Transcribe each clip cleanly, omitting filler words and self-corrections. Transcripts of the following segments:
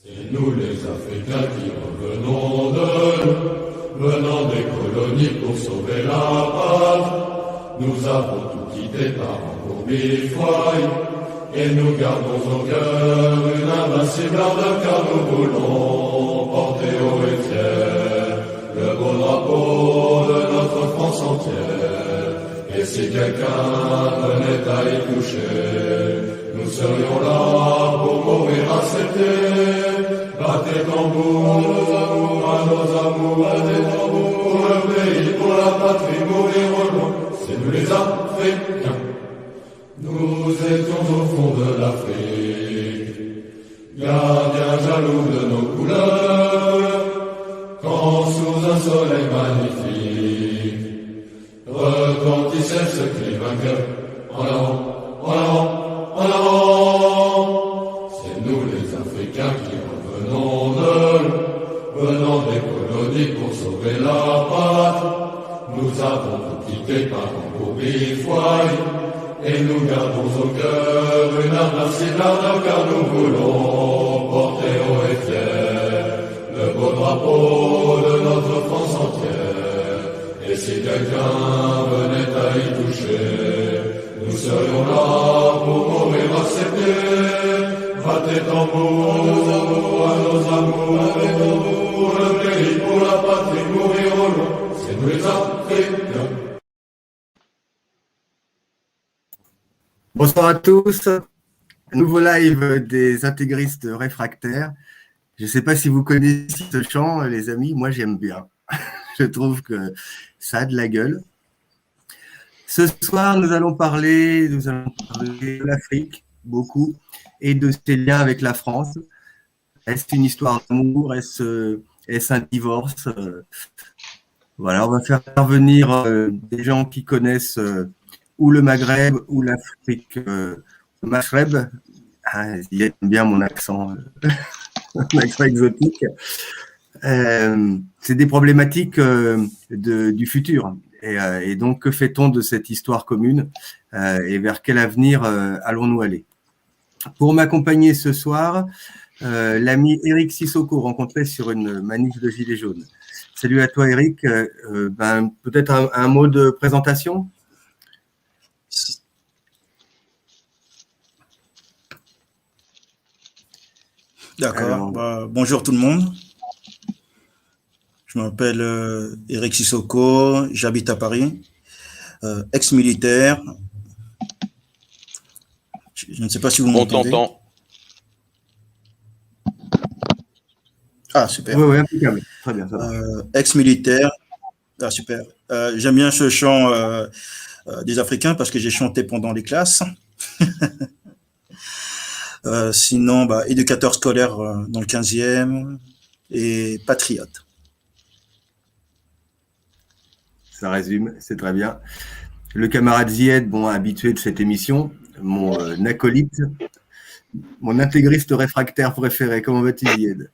C'est nous les Africains qui revenons venant des colonies pour sauver la patrie. Nous avons tout quitté par un pour bifouaille, et nous gardons au cœur une invincible ardeur, car nous voulons porter haut et fier le beau drapeau de notre France entière. Et si quelqu'un venait à y toucher, nous serions là pour mourir acceptés. Battez tambour à nos amours, battez tambour pour le pays, pour la patrie, mourir au loin. C'est nous les Africains. Nous étions au fond de l'Afrique, gardiens jaloux de nos couleurs, quand sous un soleil magnifique retentissait ce cri vainqueur. En avant, en avant, en avant. C'est nous les Africains qui revenons venant des colonies pour sauver la patrie. Nous avons tout quitté par un beau bifouaille, et nous gardons au cœur une invincible ardeur, car nous voulons porter haut et fier le beau drapeau de notre France entière. Et si quelqu'un venait à y toucher, nous serions là pour mourir acceptés. Battez tambour à nos amours, battez tambour pour le pays, pour la patrie, mourir au loin. C'est nous les Africains. Bonsoir à tous, nouveau live des intégristes réfractaires. Je ne sais pas si vous connaissez ce chant, les amis, moi j'aime bien. Je trouve que ça a de la gueule. Ce soir, nous allons parler de l'Afrique, beaucoup, et de ses liens avec la France. Est-ce une histoire d'amour? Est-ce un divorce? Voilà, on va faire intervenir des gens qui connaissent ou le Maghreb ou l'Afrique. Le Maghreb, il aime bien mon accent, mon accent exotique. C'est des problématiques du futur. Et donc, que fait-on de cette histoire commune et vers quel avenir allons-nous aller? Pour m'accompagner ce soir, l'ami Eric Sissoko, rencontré sur une manif de Gilets jaunes. Salut à toi, Eric. Peut-être un mot de présentation? D'accord. Bonjour tout le monde. Je m'appelle Eric Sissoko, j'habite à Paris, ex-militaire. Je ne sais pas si vous m'entendez. On t'entend. Ah, super. Oui, impeccable. Très bien. Ex-militaire. Ah, super. J'aime bien ce chant des Africains parce que j'ai chanté pendant les classes. Sinon, éducateur scolaire dans le 15e et patriote. Ça résume, c'est très bien. Le camarade Zied, habitué de cette émission, mon acolyte, mon intégriste réfractaire préféré. Comment vas-tu, Zied?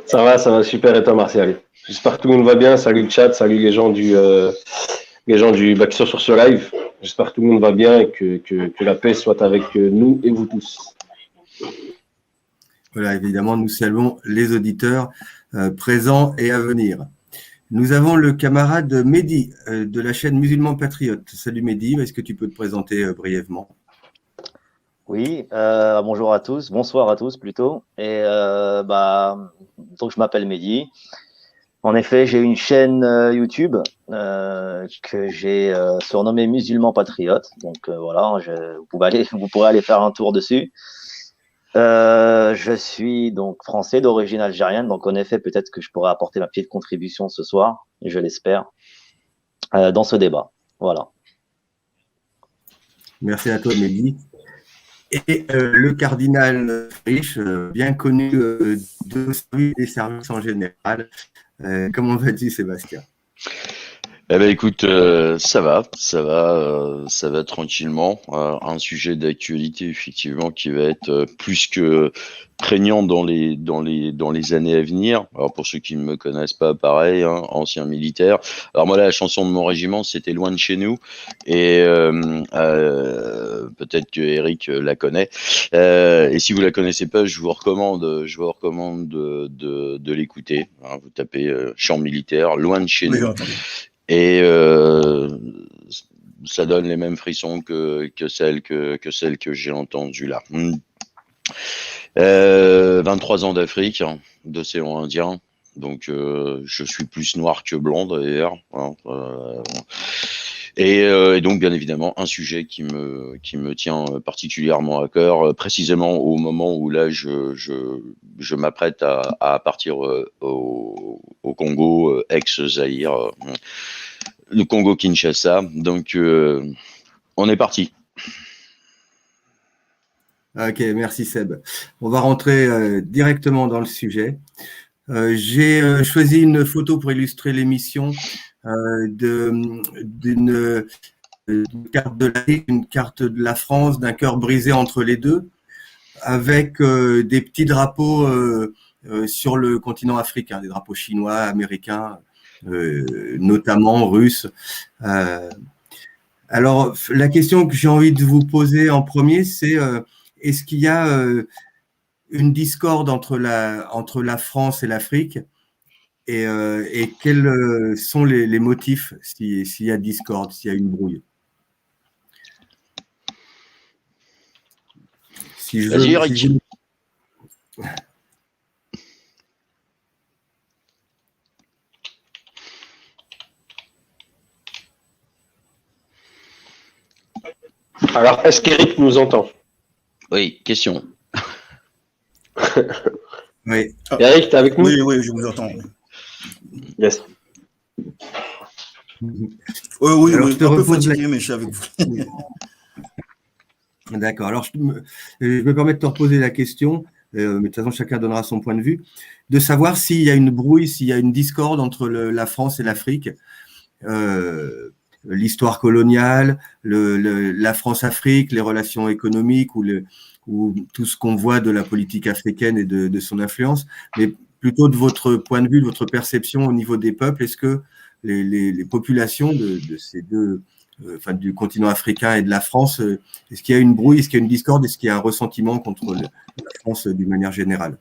Ça va super. Et toi, Martial? J'espère que tout le monde va bien. Salut le chat, salut les gens qui sont sur ce live. J'espère que tout le monde va bien et que la paix soit avec nous et vous tous. Voilà, évidemment, nous saluons les auditeurs présents et à venir. Nous avons le camarade Mehdi de la chaîne Musulmans Patriotes. Salut Mehdi, est-ce que tu peux te présenter brièvement? Oui, bonjour à tous, bonsoir à tous plutôt. Et donc je m'appelle Mehdi. En effet, j'ai une chaîne YouTube que j'ai surnommée Musulmans Patriotes. Donc voilà, vous pourrez aller faire un tour dessus. Je suis donc français d'origine algérienne, donc en effet, peut-être que je pourrais apporter ma petite contribution ce soir, je l'espère, dans ce débat. Voilà. Merci à toi, Mehdi. Et le cardinal Frisch, bien connu des services en général. Comment vas-tu, Sébastien? Eh ben écoute, ça va tranquillement. Un sujet d'actualité effectivement qui va être plus que prégnant dans les années à venir. Alors pour ceux qui ne me connaissent pas, pareil, ancien militaire. Alors moi la chanson de mon régiment c'était Loin de chez nous et peut-être que Eric la connaît. Et si vous la connaissez pas, je vous recommande de l'écouter. Hein, vous tapez chant militaire, loin de chez Oui, j'ai nous. entendu. Et ça donne les mêmes frissons que celles que j'ai entendues là. 23 ans d'Afrique, hein, d'océan Indien. Donc, je suis plus noir que blanc d'ailleurs. Hein, et donc, bien évidemment, un sujet qui me tient particulièrement à cœur, précisément au moment où là, je m'apprête à partir au Congo, ex-Zaïre, le Congo-Kinshasa. Donc, on est parti. Ok, merci Seb. On va rentrer directement dans le sujet. J'ai choisi une photo pour illustrer l'émission d'une carte de l'Afrique, une carte de la France, d'un cœur brisé entre les deux, avec des petits drapeaux sur le continent africain, des drapeaux chinois, américains, notamment russes. Alors, la question que j'ai envie de vous poser en premier, c'est est-ce qu'il y a une discorde entre la France et l'Afrique et quels sont les motifs s'il y a discorde, s'il y a une brouille? Vas-y, Eric. Alors, est-ce qu'Eric nous entend? Oui, question. Oui. Eric, t'es avec nous? Oui, oui, je vous entends. Yes. Oui, Alors, oui, je te un peu repose fatigué, mais je suis avec vous. D'accord. Alors, je me permets de te reposer la question, mais de toute façon, chacun donnera son point de vue, de savoir s'il y a une brouille, s'il y a une discorde entre la France et l'Afrique, l'histoire coloniale, la France-Afrique, les relations économiques ou tout ce qu'on voit de la politique africaine et de son influence, mais plutôt de votre point de vue, de votre perception au niveau des peuples, est-ce que les populations de ces deux, du continent africain et de la France, est-ce qu'il y a une brouille, est-ce qu'il y a une discorde, est-ce qu'il y a un ressentiment contre la France d'une manière générale?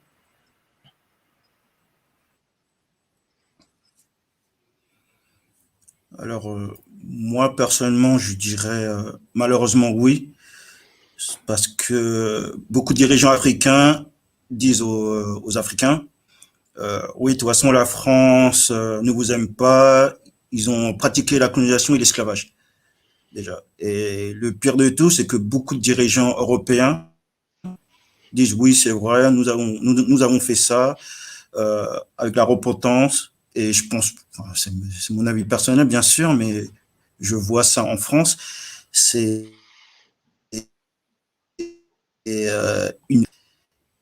Alors, moi, personnellement, je dirais malheureusement oui, parce que beaucoup de dirigeants africains disent aux Africains, oui, de toute façon, la France ne vous aime pas, ils ont pratiqué la colonisation et l'esclavage, déjà. Et le pire de tout, c'est que beaucoup de dirigeants européens disent, oui, c'est vrai, nous avons fait ça avec la repentance. Et je pense, enfin, c'est mon avis personnel, bien sûr, mais je vois ça en France. C'est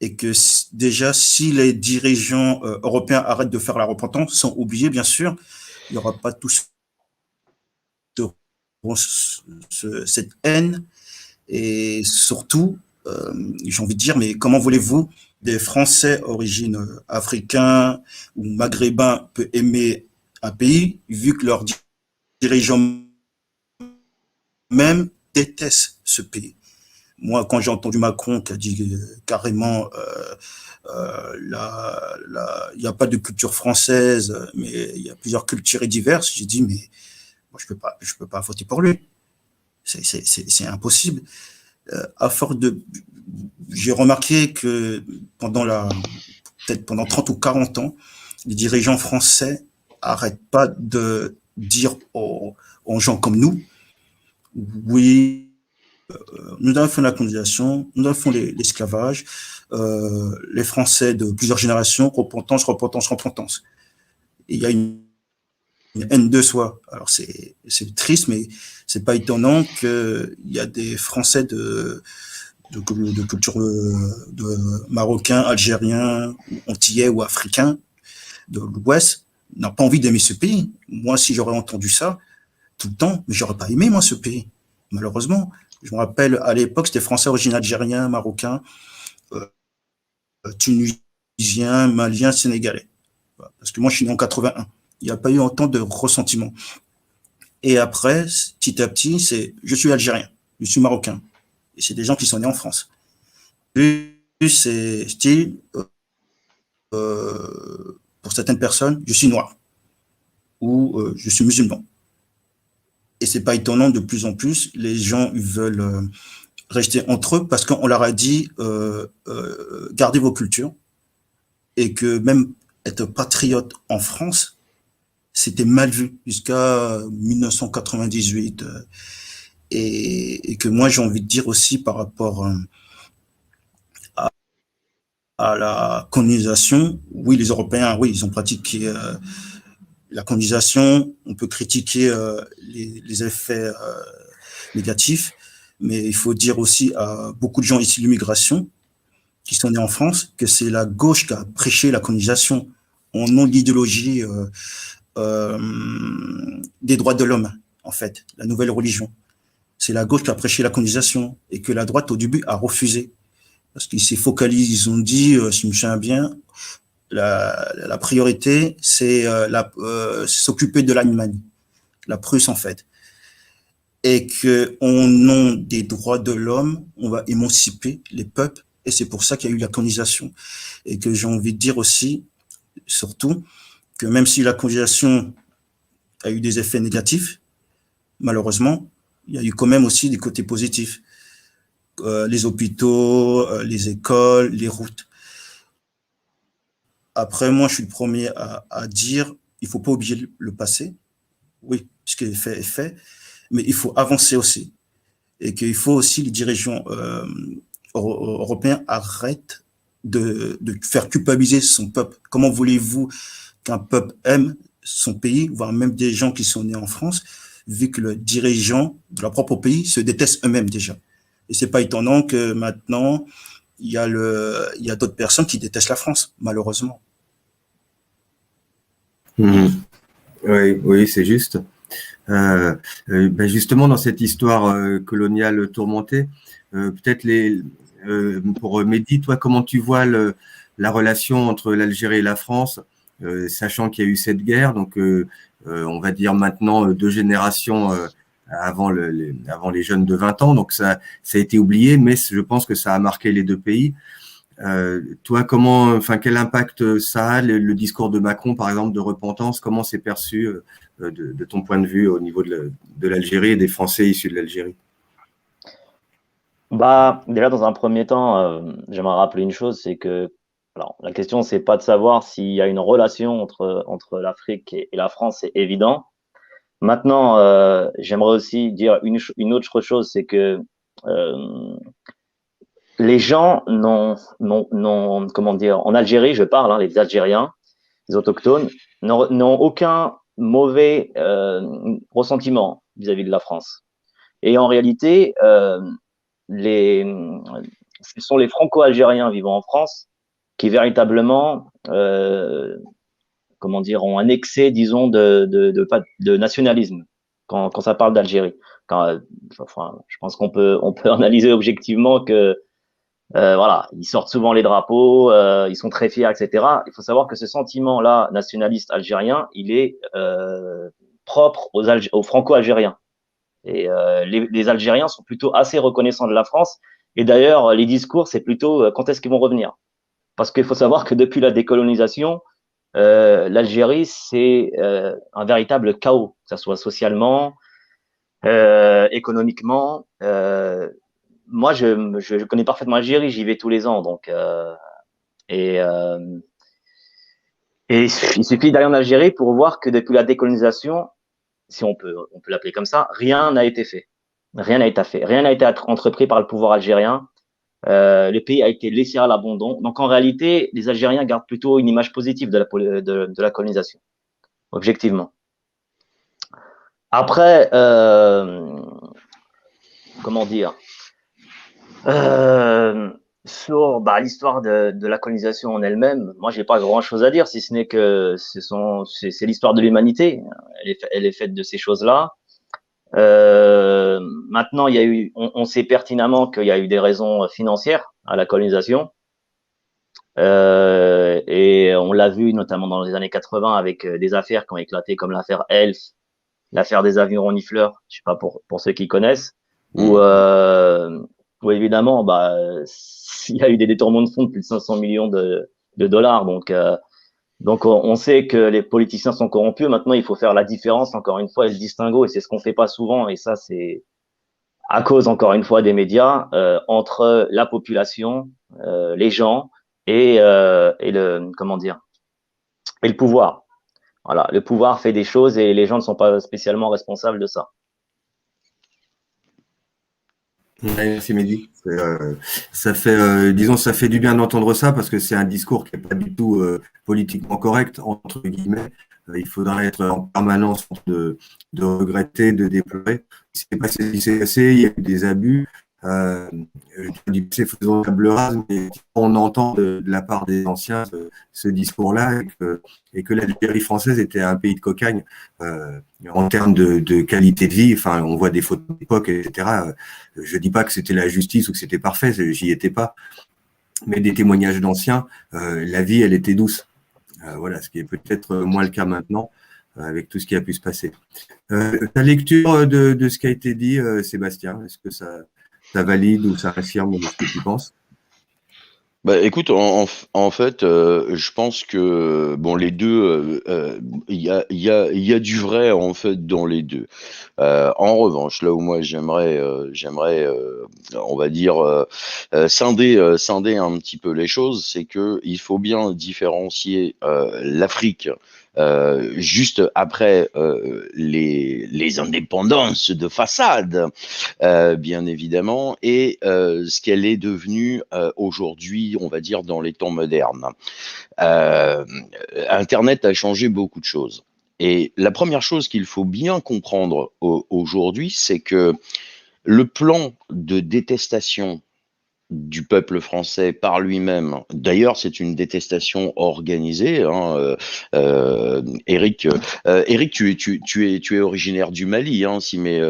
et que déjà, si les dirigeants européens arrêtent de faire la repentance, sans oublier, bien sûr, il n'y aura pas tout cette haine. Et surtout, j'ai envie de dire, mais comment voulez-vous des Français origine africain ou maghrébin peut aimer un pays vu que leurs dirigeants même détestent ce pays? Moi, quand j'ai entendu Macron qui a dit carrément il n'y a pas de culture française, mais il y a plusieurs cultures et diverses, j'ai dit mais moi je peux pas voter pour lui. C'est impossible. À force j'ai remarqué que peut-être pendant 30 ou 40 ans, les dirigeants français arrêtent pas de dire aux gens comme nous, oui, nous avons fait la colonisation, nous avons fait l'esclavage, les Français de plusieurs générations, repentance, repentance, repentance. Et il y a une haine de soi. Alors c'est triste, mais c'est pas étonnant qu'il y a des Français de culture de marocains, algériens, antillais ou africains de l'Ouest n'ont pas envie d'aimer ce pays. Moi, si j'aurais entendu ça tout le temps, mais j'aurais pas aimé moi ce pays. Malheureusement, je me rappelle à l'époque, c'était Français origine algérien, marocain, tunisien, malien, sénégalais. Parce que moi, je suis né en 81. Il n'y a pas eu autant de ressentiment. Et après, petit à petit, je suis algérien, je suis marocain. Et c'est des gens qui sont nés en France. Plus c'est style, pour certaines personnes, je suis noir ou je suis musulman. Et c'est pas étonnant, de plus en plus, les gens veulent rester entre eux parce qu'on leur a dit gardez vos cultures, et que même être patriote en France, c'était mal vu jusqu'à 1998. Et que moi, j'ai envie de dire aussi par rapport à la colonisation, oui, les Européens, oui, ils ont pratiqué la colonisation, on peut critiquer les effets négatifs, mais il faut dire aussi à beaucoup de gens issus de l'immigration qui sont nés en France que c'est la gauche qui a prêché la colonisation au nom de l'idéologie des droits de l'homme, en fait, la nouvelle religion. C'est la gauche qui a prêché la colonisation et que la droite, au début, a refusé. Parce qu'ils s'est focalisé, ils ont dit, si je me souviens bien, la priorité, c'est s'occuper de l'Allemagne, la Prusse, en fait. Et qu'au nom des droits de l'homme, on va émanciper les peuples. Et c'est pour ça qu'il y a eu la colonisation. Et que j'ai envie de dire aussi, surtout, que même si la colonisation a eu des effets négatifs, malheureusement, il y a eu quand même aussi des côtés positifs. Les hôpitaux, les écoles, les routes. Après, moi, je suis le premier à dire, il faut pas oublier le passé. Oui, ce qui est fait est fait, mais il faut avancer aussi. Et qu'il faut aussi, les dirigeants européens arrêtent de faire culpabiliser son peuple. Comment voulez-vous qu'un peuple aime son pays, voire même des gens qui sont nés en France, vu que le dirigeant de leur propre pays se déteste eux-mêmes déjà. Et c'est pas étonnant que maintenant, il y a d'autres personnes qui détestent la France, malheureusement. Mmh. Oui, c'est juste. Ben justement, dans cette histoire coloniale tourmentée, peut-être pour Mehdi, toi, comment tu vois la relation entre l'Algérie et la France, sachant qu'il y a eu cette guerre, donc on va dire maintenant 2 générations avant les jeunes de 20 ans, donc ça a été oublié, mais je pense que ça a marqué les 2 pays. Toi, quel impact ça a, le discours de Macron, par exemple, de repentance, comment c'est perçu de ton point de vue au niveau de l'Algérie et des Français issus de l'Algérie? Déjà, dans un premier temps, j'aimerais rappeler une chose, c'est que alors, la question, c'est pas de savoir s'il y a une relation entre l'Afrique et la France, c'est évident. Maintenant, j'aimerais aussi dire une autre chose, c'est que les gens comment dire, en Algérie, je parle, hein, les Algériens, les autochtones, n'ont aucun mauvais ressentiment vis-à-vis de la France. Et en réalité, ce sont les Franco-Algériens vivant en France qui véritablement, comment dire, ont un excès, disons, de nationalisme quand ça parle d'Algérie. Enfin, je pense qu'on peut analyser objectivement que voilà, ils sortent souvent les drapeaux, ils sont très fiers, etc. Il faut savoir que ce sentiment-là nationaliste algérien, il est propre aux Franco-Algériens. Et les Algériens sont plutôt assez reconnaissants de la France. Et d'ailleurs, les discours, c'est plutôt quand est-ce qu'ils vont revenir. Parce qu'il faut savoir que depuis la décolonisation, l'Algérie, c'est un véritable chaos, que ce soit socialement, économiquement. Moi, je connais parfaitement l'Algérie, j'y vais tous les ans. Donc, et il suffit d'aller en Algérie pour voir que depuis la décolonisation, si on peut l'appeler comme ça, rien n'a été fait. Rien n'a été fait. Rien n'a été entrepris par le pouvoir algérien. Le pays a été laissé à l'abandon. Donc, en réalité, les Algériens gardent plutôt une image positive de la colonisation, objectivement. Après, comment dire, sur l'histoire de la colonisation en elle-même, moi, j'ai pas grand-chose à dire, si ce n'est que c'est l'histoire de l'humanité. Elle est faite de ces choses-là. Maintenant, on sait pertinemment qu'il y a eu des raisons financières à la colonisation. Et on l'a vu notamment dans les années 80 avec des affaires qui ont éclaté comme l'affaire Elf, l'affaire des avions renifleurs, je sais pas pour ceux qui connaissent, où Oui, évidemment, il y a eu des détournements de fonds de plus de 500 millions de dollars. Donc on sait que les politiciens sont corrompus. Maintenant, il faut faire la différence, encore une fois, et le distinguo. Et c'est ce qu'on fait pas souvent. Et ça, c'est à cause, encore une fois, des médias, entre la population, les gens et le, comment dire, et le pouvoir. Voilà, le pouvoir fait des choses et les gens ne sont pas spécialement responsables de ça. Ouais, merci Mehdi. Disons, ça fait du bien d'entendre ça parce que c'est un discours qui n'est pas du tout politiquement correct, entre guillemets. Il faudrait être en permanence de regretter, de déplorer. Ce qui s'est passé, il y a eu des abus. Faisons table rase, mais on entend de la part des anciens ce discours-là et que l'Algérie française était un pays de cocagne en termes de qualité de vie. Enfin, on voit des photos d'époque, etc. Je dis pas que c'était la justice ou que c'était parfait, j'y étais pas, mais des témoignages d'anciens, la vie, elle était douce. Voilà, ce qui est peut-être moins le cas maintenant avec tout ce qui a pu se passer. Ta lecture de ce qui a été dit, Sébastien, est-ce que ça valide ou ça affirme ce que tu penses? Bah, écoute, en fait, je pense que bon, les deux, il y a du vrai en fait dans les deux. En revanche, là où moi j'aimerais, on va dire, scinder un petit peu les choses, c'est que il faut bien différencier l'Afrique. Juste après les indépendances de façade, bien évidemment, et ce qu'elle est devenue aujourd'hui, on va dire, dans les temps modernes. Euh, Internet a changé beaucoup de choses. Et la première chose qu'il faut bien comprendre aujourd'hui, c'est que le plan de détestation du peuple français par lui-même. D'ailleurs, c'est une détestation organisée. Hein, Eric, tu es originaire du Mali, hein,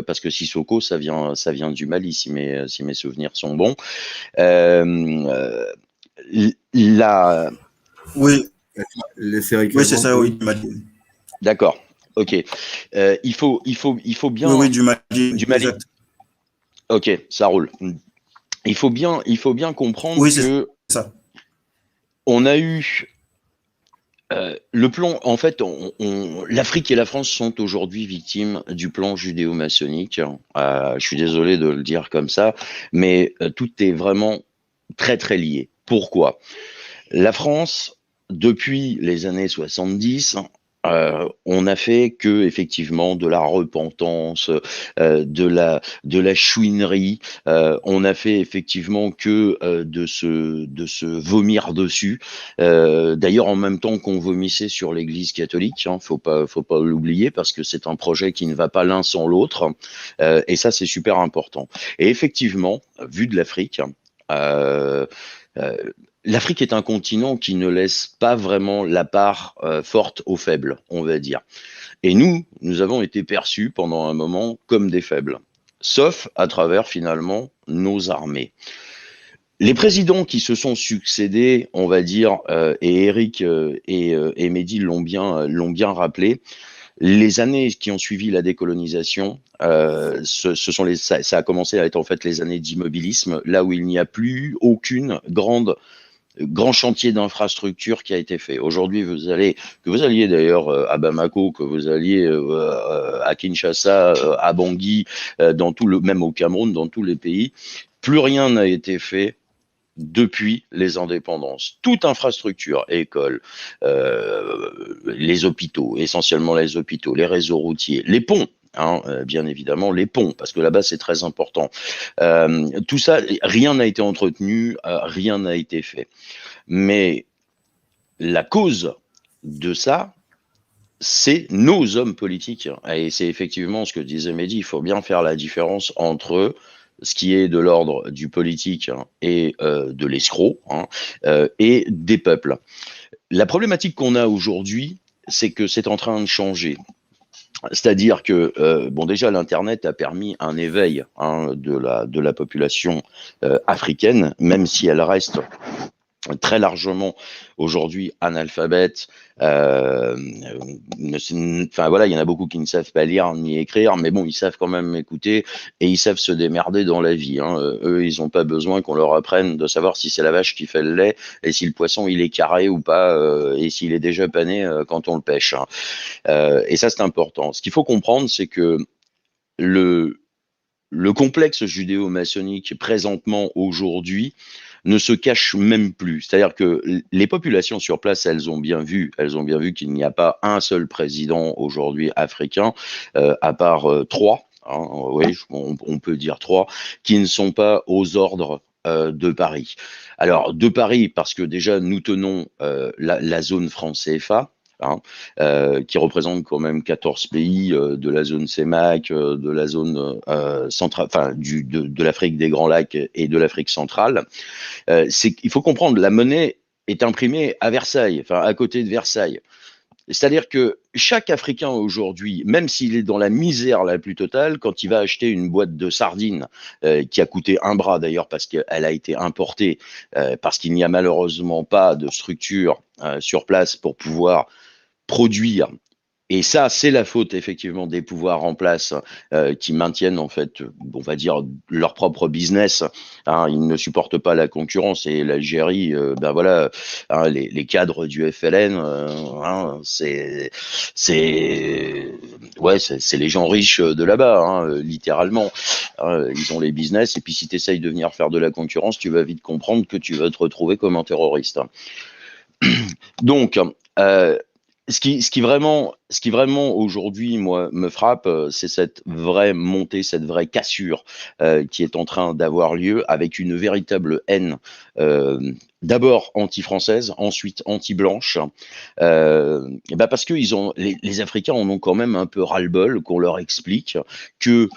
parce que Sissoko, ça vient du Mali, si mes souvenirs sont bons. La... Oui, Oui, c'est ça, oui, du Mali. D'accord. Ok. Il faut bien. Oui, du Mali. Du Mali. Exact. Ok, ça roule. Il faut bien comprendre Oui, que ça. on a eu le plan. En fait, l'Afrique et la France sont aujourd'hui victimes du plan judéo-maçonnique. Je suis désolé de le dire comme ça, mais tout est vraiment très très lié. Pourquoi? La France, depuis les années 70, on a fait que effectivement de la repentance, de la chouinerie. On a fait effectivement que de se vomir dessus. D'ailleurs, en même temps qu'on vomissait sur l'Église catholique, hein, faut pas l'oublier parce que c'est un projet qui ne va pas l'un sans l'autre. Et ça, c'est super important. Et effectivement, vu de l'Afrique. L'Afrique est un continent qui ne laisse pas vraiment la part forte aux faibles, on va dire. Et nous avons été perçus pendant un moment comme des faibles, sauf à travers finalement nos armées. Les présidents qui se sont succédés, on va dire, et Eric et Mehdi l'ont bien rappelé, les années qui ont suivi la décolonisation, ça a commencé à être en fait les années d'immobilisme, là où il n'y a plus aucune grand chantier d'infrastructure qui a été fait. Aujourd'hui, que vous alliez d'ailleurs à Bamako, que vous alliez à Kinshasa, à Bangui, même au Cameroun, dans tous les pays, plus rien n'a été fait depuis les indépendances. Toute infrastructure, écoles, les hôpitaux, essentiellement les hôpitaux, les réseaux routiers, les ponts, hein, bien évidemment les ponts, parce que là-bas c'est très important. Tout ça, rien n'a été entretenu, rien n'a été fait. Mais la cause de ça, c'est nos hommes politiques. Et c'est effectivement ce que disait Mehdi, il faut bien faire la différence entre ce qui est de l'ordre du politique et de l'escroc et des peuples. La problématique qu'on a aujourd'hui, c'est que c'est en train de changer. C'est-à-dire que, déjà, l'Internet a permis un éveil de la population africaine, même si elle reste très largement aujourd'hui analphabètes. Enfin voilà, il y en a beaucoup qui ne savent pas lire ni écrire, mais bon, ils savent quand même écouter et ils savent se démerder dans la vie. Hein. Eux, ils n'ont pas besoin qu'on leur apprenne de savoir si c'est la vache qui fait le lait et si le poisson il est carré ou pas et s'il est déjà pané quand on le pêche. Hein. Et ça, c'est important. Ce qu'il faut comprendre, c'est que le complexe judéo-maçonnique présentement aujourd'hui ne se cache même plus. C'est-à-dire que les populations sur place, elles ont bien vu qu'il n'y a pas un seul président aujourd'hui africain, à part trois, hein, oui, on peut dire trois, qui ne sont pas aux ordres de Paris. Alors, de Paris, parce que déjà, nous tenons la zone franc CFA, hein, qui représente quand même 14 pays de la zone CEMAC, de la zone centrale, enfin de l'Afrique des Grands Lacs et de l'Afrique centrale. Il faut comprendre, la monnaie est imprimée à Versailles, enfin à côté de Versailles. C'est-à-dire que chaque Africain aujourd'hui, même s'il est dans la misère la plus totale, quand il va acheter une boîte de sardines, qui a coûté un bras d'ailleurs parce qu'elle a été importée, parce qu'il n'y a malheureusement pas de structure sur place pour pouvoir produire. Et ça, c'est la faute effectivement des pouvoirs en place qui maintiennent en fait, on va dire, leur propre business. Hein, ils ne supportent pas la concurrence et l'Algérie, ben voilà, hein, les cadres du FLN, hein, c'est les gens riches de là-bas, hein, littéralement. Ils ont les business et puis si tu essayes de venir faire de la concurrence, tu vas vite comprendre que tu vas te retrouver comme un terroriste. Donc, ce qui vraiment aujourd'hui, moi, me frappe, c'est cette vraie montée, cette vraie cassure qui est en train d'avoir lieu avec une véritable haine, d'abord anti-française, ensuite anti-blanche, parce que les Africains en ont quand même un peu ras-le-bol qu'on leur explique que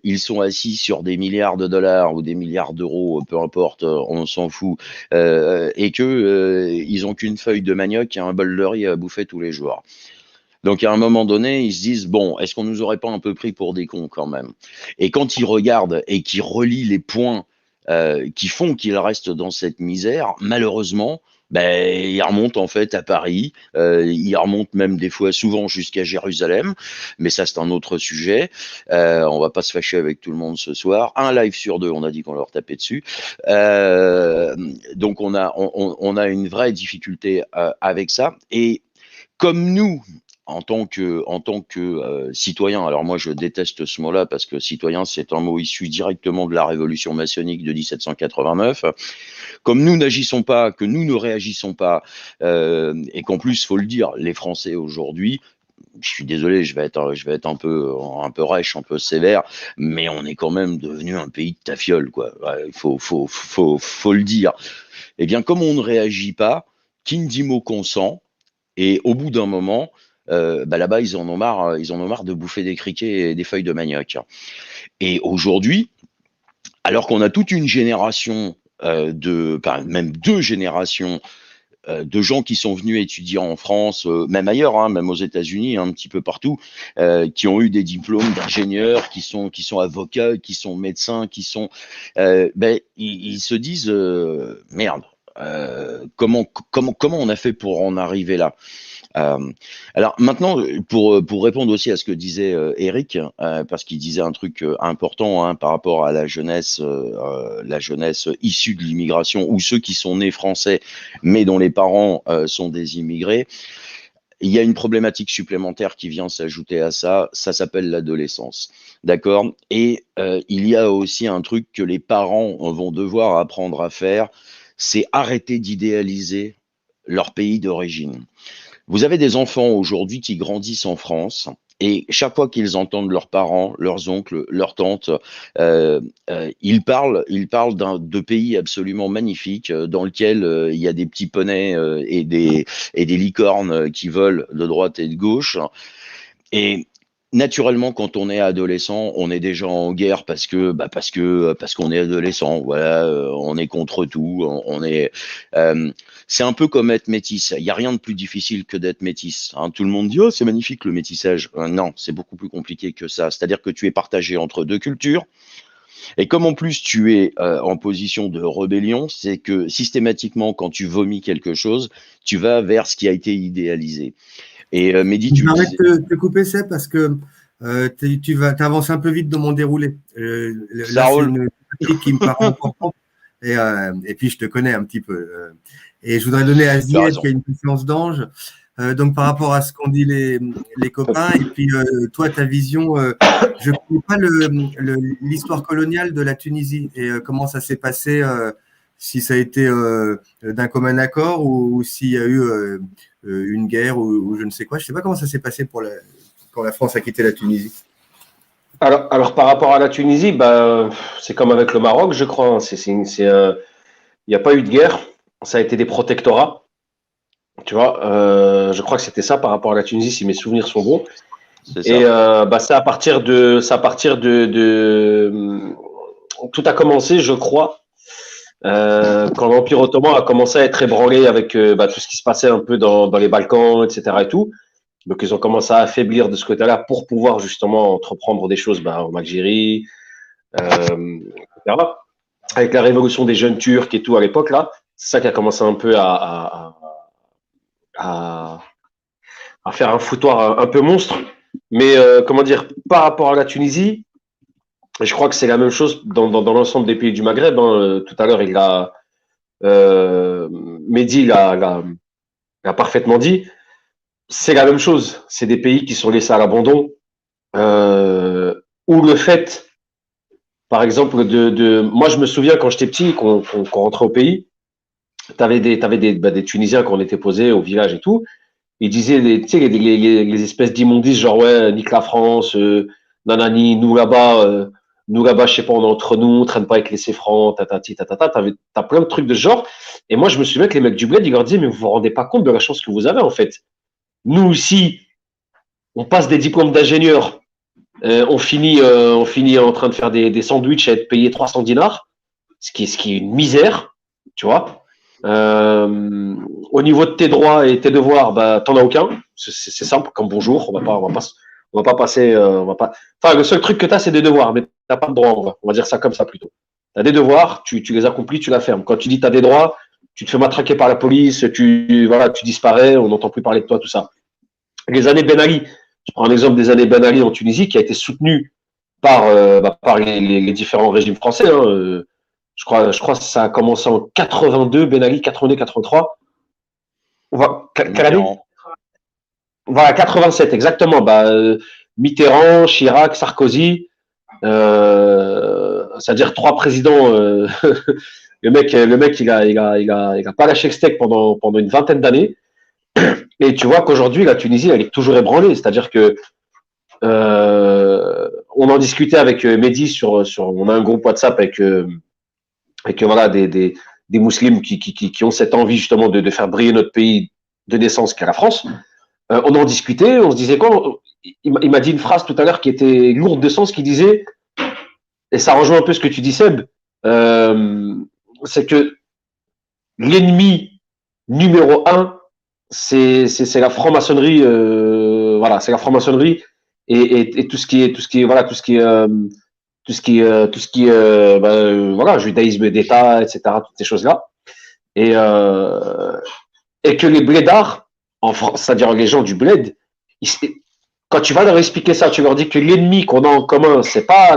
ils sont assis sur des milliards de dollars ou des milliards d'euros, peu importe, on s'en fout, et que ils ont qu'une feuille de manioc et un bol de riz à bouffer tous les jours. Donc à un moment donné, ils se disent bon, est-ce qu'on nous aurait pas un peu pris pour des cons quand même? Et quand ils regardent et qu'ils relient les points qui font qu'ils restent dans cette misère, malheureusement, ils remontent en fait à Paris, ils remontent même des fois souvent jusqu'à Jérusalem, mais ça c'est un autre sujet. On va pas se fâcher avec tout le monde ce soir. Un live sur deux, on a dit qu'on leur tapait dessus. Donc on a une vraie difficulté avec ça. Et comme nous, en tant que citoyen, alors moi je déteste ce mot-là parce que citoyen c'est un mot issu directement de la révolution maçonnique de 1789. Comme nous n'agissons pas, que nous ne réagissons pas, et qu'en plus faut le dire, les Français aujourd'hui, je suis désolé, je vais être un peu rêche, un peu sévère, mais on est quand même devenu un pays de tafioles, quoi. Il faut le dire. Eh bien, comme on ne réagit pas, qui ne dit mot consent, et au bout d'un moment, là-bas, ils en ont marre de bouffer des criquets et des feuilles de manioc. Et aujourd'hui, alors qu'on a toute une génération même deux générations de gens qui sont venus étudier en France, même ailleurs, hein, même aux États-Unis, un petit peu partout, qui ont eu des diplômes d'ingénieurs, qui sont avocats, qui sont médecins, qui sont, ils se disent merde. Comment on a fait pour en arriver là? Alors maintenant, pour répondre aussi à ce que disait Eric, parce qu'il disait un truc important par rapport à la jeunesse issue de l'immigration ou ceux qui sont nés français mais dont les parents sont des immigrés. Il y a une problématique supplémentaire qui vient s'ajouter à ça, ça s'appelle l'adolescence, d'accord? Et il y a aussi un truc que les parents vont devoir apprendre à faire, c'est arrêter d'idéaliser leur pays d'origine. Vous avez des enfants aujourd'hui qui grandissent en France et chaque fois qu'ils entendent leurs parents, leurs oncles, leurs tantes, ils parlent de pays absolument magnifiques dans lequel il y a des petits poneys et des licornes qui volent de droite et de gauche. Et naturellement, quand on est adolescent, on est déjà en guerre parce qu'on est adolescent. Voilà, on est contre tout. C'est un peu comme être métis. Il n'y a rien de plus difficile que d'être métis. Hein. Tout le monde dit oh c'est magnifique le métissage. Non, c'est beaucoup plus compliqué que ça. C'est-à-dire que tu es partagé entre deux cultures. Et comme en plus tu es en position de rébellion, c'est que systématiquement, quand tu vomis quelque chose, tu vas vers ce qui a été idéalisé. Et Mehdi, Je tu le m'arrête disais. de te couper, c'est parce que tu avances un peu vite dans mon déroulé. Ça Là, c'est roule. une thématique qui me paraît importante. Et puis, je te connais un petit peu. Et je voudrais donner à Tu as Zied raison. qui a une puissance d'ange. Donc, par rapport à ce qu'ont dit les copains, et puis toi, ta vision, je ne connais pas l'histoire coloniale de la Tunisie et comment ça s'est passé, si ça a été d'un commun accord ou s'il y a eu une guerre ou je ne sais quoi. Je ne sais pas comment ça s'est passé quand la France a quitté la Tunisie. Alors, par rapport à la Tunisie, bah, c'est comme avec le Maroc, je crois, hein. Il n'y a pas eu de guerre. Ça a été des protectorats. Tu vois, je crois que c'était ça par rapport à la Tunisie, si mes souvenirs sont bons. C'est ça. Et bah, c'est à partir tout a commencé, je crois, quand l'Empire ottoman a commencé à être ébranlé avec bah, tout ce qui se passait un peu dans les Balkans, etc. et tout. Donc, ils ont commencé à affaiblir de ce côté-là pour pouvoir justement entreprendre des choses bah, en Algérie, etc. Avec la révolution des jeunes Turcs et tout à l'époque, là, c'est ça qui a commencé un peu à faire un foutoir un peu monstre. Mais comment dire, par rapport à la Tunisie, je crois que c'est la même chose dans l'ensemble des pays du Maghreb. Hein. Tout à l'heure, Mehdi l'a parfaitement dit. C'est la même chose. C'est des pays qui sont laissés à l'abandon. Où le fait, par exemple, moi, je me souviens quand j'étais petit, qu'on rentrait au pays, t'avais des Tunisiens quand on était posés au village et tout. Ils disaient les espèces d'immondices, genre ouais, nique la France, nanani, nous là-bas, je sais pas, on est entre nous, on traîne pas avec les C-francs, tatati, tatata. T'as plein de trucs de ce genre. Et moi, je me souviens que les mecs du bled, ils leur disaient, mais vous vous rendez pas compte de la chance que vous avez, en fait. Nous, ici, on passe des diplômes d'ingénieur, on finit en train de faire des sandwichs et être payé 300 dinars, ce qui est une misère, tu vois. Au niveau de tes droits et tes devoirs, bah, t'en as aucun. C'est simple, comme bonjour. On va pas passer. Enfin, le seul truc que t'as, c'est des devoirs, mais t'as pas de droits. On va dire ça comme ça plutôt. T'as des devoirs, tu les accomplis, tu la fermes. Quand tu dis t'as des droits, tu te fais matraquer par la police, tu disparais, on n'entend plus parler de toi, tout ça. Les années Ben Ali, je prends un exemple des années Ben Ali en Tunisie, qui a été soutenu par les différents régimes français. Hein. Je crois que ça a commencé en 82, Ben Ali, 82, 83. Quelle année? Mitterrand. Voilà, 87, exactement. Bah, Mitterrand, Chirac, Sarkozy, c'est-à-dire 3 présidents. le mec, il a pas lâché le steak pendant une vingtaine d'années. Et tu vois qu'aujourd'hui, la Tunisie, elle est toujours ébranlée. C'est-à-dire que on en discutait avec Mehdi on a un groupe WhatsApp avec voilà des musulmans qui ont cette envie justement de faire briller notre pays de naissance qu'est la France. On en discutait, on se disait quoi? Il m'a dit une phrase tout à l'heure qui était lourde de sens, qui disait, et ça rejoint un peu ce que tu dis, Seb, c'est que l'ennemi numéro 1, c'est la franc-maçonnerie, voilà, c'est la franc-maçonnerie et tout ce qui est voilà, judaïsme d'État, etc., toutes ces choses-là. Et que les blédards, en France, c'est-à-dire les gens du bled, quand tu vas leur expliquer ça, tu leur dis que l'ennemi qu'on a en commun, c'est pas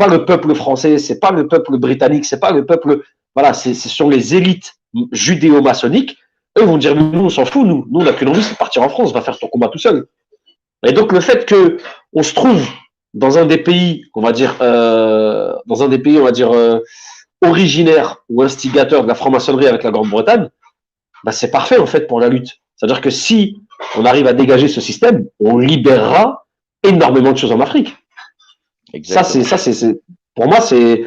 le peuple français, c'est pas le peuple britannique, c'est pas le peuple, voilà, ce sont les élites judéo-maçonniques. Eux vont dire, nous, on s'en fout, nous, on n'a qu'une envie, c'est de partir en France, va faire ton combat tout seul. Et donc, le fait que on se trouve dans un des pays, on va dire, originaires ou instigateurs de la franc-maçonnerie avec la Grande-Bretagne, bah, c'est parfait, en fait, pour la lutte. C'est-à-dire que si on arrive à dégager ce système, on libérera énormément de choses en Afrique. Exactement. Pour moi, c'est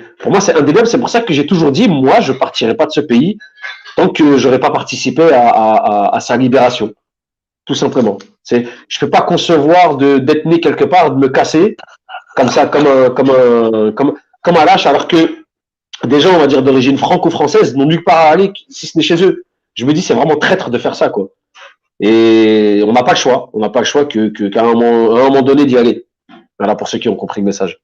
indéniable. C'est pour ça que j'ai toujours dit, moi, je partirai pas de ce pays tant que j'aurais pas participé à sa libération. Tout simplement. Je peux pas concevoir d'être né quelque part, de me casser comme ça, comme un lâche, alors que des gens, on va dire, d'origine franco-française n'ont nulle part à aller si ce n'est chez eux. Je me dis, c'est vraiment traître de faire ça, quoi. Et on n'a pas le choix. On n'a pas le choix qu'à un moment donné d'y aller. Voilà, pour ceux qui ont compris le message.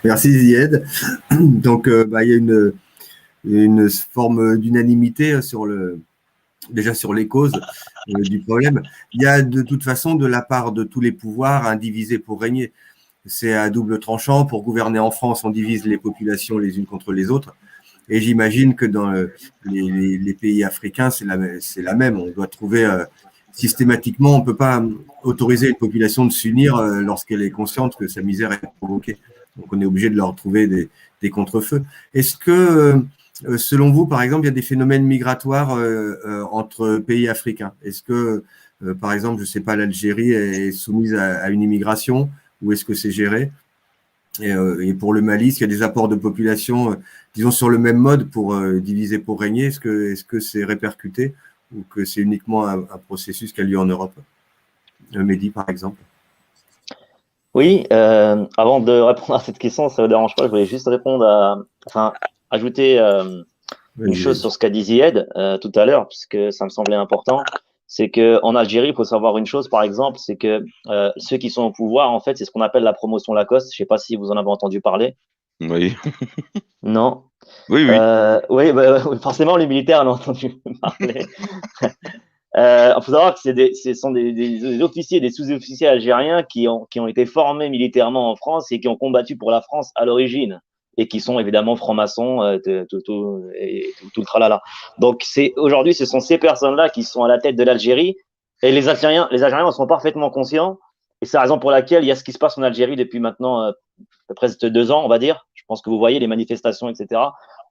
Merci Zied. Donc, il y a une forme d'unanimité déjà sur les causes du problème. Il y a de toute façon, de la part de tous les pouvoirs, un diviser pour régner. C'est à double tranchant. Pour gouverner en France, on divise les populations les unes contre les autres. Et j'imagine que dans les pays africains, c'est la même. On doit trouver systématiquement, on ne peut pas autoriser une population de s'unir lorsqu'elle est consciente que sa misère est provoquée. Donc, on est obligé de leur trouver des contre-feux. Est-ce que, selon vous, par exemple, il y a des phénomènes migratoires entre pays africains? Est-ce que, par exemple, je ne sais pas, l'Algérie est soumise à une immigration ou est-ce que c'est géré? Et pour le Mali, est-ce qu'il y a des apports de population, disons, sur le même mode pour diviser pour régner? Est-ce que c'est répercuté ou que c'est uniquement un processus qui a lieu en Europe? Mehdi, par exemple. Oui, avant de répondre à cette question, ça ne me dérange pas, je voulais juste ajouter une chose sur ce qu'a dit Zied tout à l'heure, puisque ça me semblait important. C'est qu'en Algérie, il faut savoir une chose, par exemple, c'est que ceux qui sont au pouvoir, en fait, c'est ce qu'on appelle la promotion Lacoste. Je ne sais pas si vous en avez entendu parler. Oui. Non. Oui. Oui, forcément, les militaires en ont entendu parler. Il faut savoir que ce sont des officiers, des sous-officiers algériens qui ont été formés militairement en France et qui ont combattu pour la France à l'origine et qui sont évidemment francs-maçons, tout le tralala. Donc aujourd'hui, ce sont ces personnes-là qui sont à la tête de l'Algérie et les Algériens en sont parfaitement conscients et c'est la raison pour laquelle il y a ce qui se passe en Algérie depuis maintenant presque 2 ans, on va dire. Je pense que vous voyez les manifestations, etc.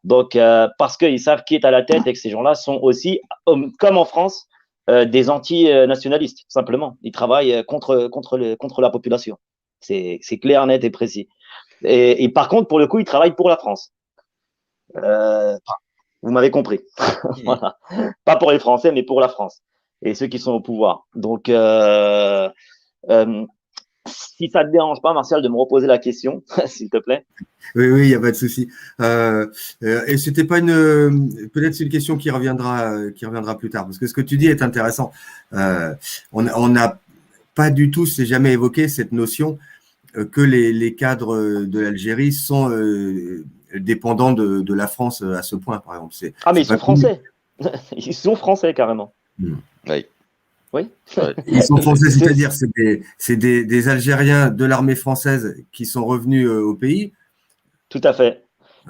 Donc parce qu'ils savent qui est à la tête et que ces gens-là sont aussi, comme en France, des anti-nationalistes, simplement. Ils travaillent contre la population. C'est clair, net et précis. Et par contre, pour le coup, ils travaillent pour la France. Vous m'avez compris. Voilà. Pas pour les Français, mais pour la France. Et ceux qui sont au pouvoir. Donc, si ça ne te dérange pas, Martial, de me reposer la question, s'il te plaît. Oui, il n'y a pas de souci. Et c'était pas peut-être c'est une question qui reviendra plus tard, parce que ce que tu dis est intéressant. On n'a pas du tout, c'est jamais évoqué cette notion que les cadres de l'Algérie sont dépendants de la France à ce point, par exemple. Mais ils sont français. Ils sont français, carrément. Oui. Oui. Ils sont français, c'est-à-dire c'est des Algériens de l'armée française qui sont revenus au pays. Tout à fait.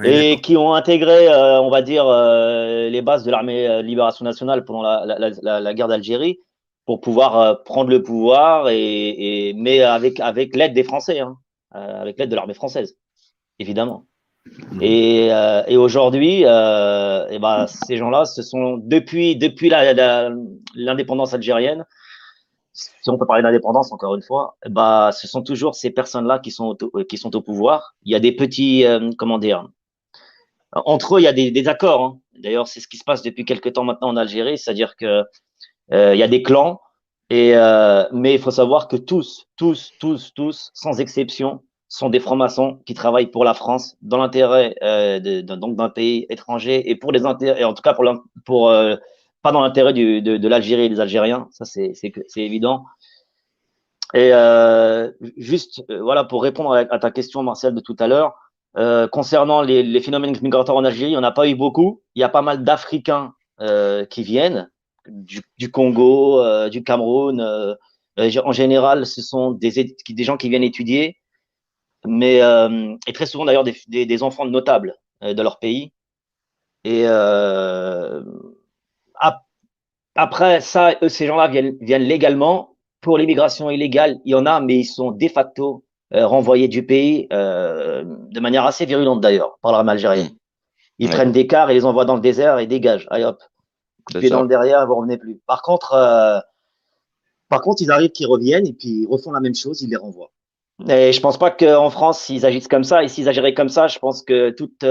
Et qui ont intégré, on va dire, les bases de l'armée Libération Nationale pendant la guerre d'Algérie pour pouvoir prendre le pouvoir, mais avec l'aide des Français, avec l'aide de l'armée française, évidemment. Et aujourd'hui, ces gens-là, ce sont depuis l'indépendance algérienne, si on peut parler d'indépendance encore une fois, ce sont toujours ces personnes-là qui sont au pouvoir. Il y a des petits, comment dire, entre eux, il y a des accords. D'ailleurs, c'est ce qui se passe depuis quelques temps maintenant en Algérie, c'est-à-dire que il y a des clans, mais il faut savoir que tous, sans exception, sont des francs-maçons qui travaillent pour la France dans l'intérêt donc d'un pays étranger et pour les intérêts, et en tout cas pas dans l'intérêt de l'Algérie et des Algériens, ça c'est évident. Et voilà, pour répondre à ta question, Martial, de tout à l'heure, concernant les phénomènes migratoires en Algérie, on n'a pas eu beaucoup. Il y a pas mal d'Africains qui viennent du Congo, du Cameroun. En général, ce sont des gens qui viennent étudier, mais et très souvent d'ailleurs des enfants de notables de leur pays. Et après ça, ces gens-là viennent légalement. Pour l'immigration illégale, il y en a, mais ils sont de facto renvoyés du pays de manière assez virulente d'ailleurs par l'armée algérienne. Ils prennent des cars et les envoient dans le désert et dégagent. Allez hop, coup de pied dans le derrière, vous revenez plus. Par contre, ils arrivent qu'ils reviennent et puis ils refont la même chose, ils les renvoient. Et je pense pas qu'en France, ils agissent comme ça. Et s'ils agiraient comme ça, je pense que toute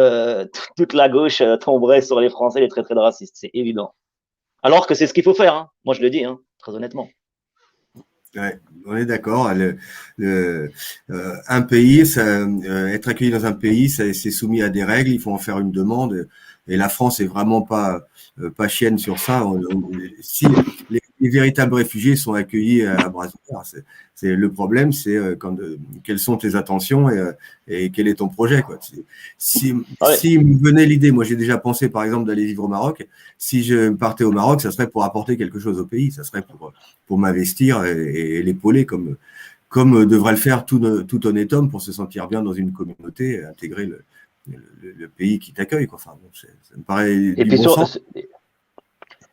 la gauche tomberait sur les Français, les traités de racistes. C'est évident. Alors que c'est ce qu'il faut faire. Moi, je le dis, très honnêtement. Ouais, on est d'accord. Un pays, être accueilli dans un pays, c'est soumis à des règles. Il faut en faire une demande. Et la France est vraiment pas chienne sur ça. Si les véritables réfugiés sont accueillis à bras ouverts. Le problème, c'est quelles sont tes intentions et quel est ton projet, quoi. Si me venait l'idée, moi j'ai déjà pensé par exemple d'aller vivre au Maroc. Si je partais au Maroc, ça serait pour apporter quelque chose au pays, ça serait pour m'investir et l'épauler comme devrait le faire tout honnête homme pour se sentir bien dans une communauté et intégrer le pays qui t'accueille, quoi. Enfin, bon, ça me paraît Et du puis, bon sens.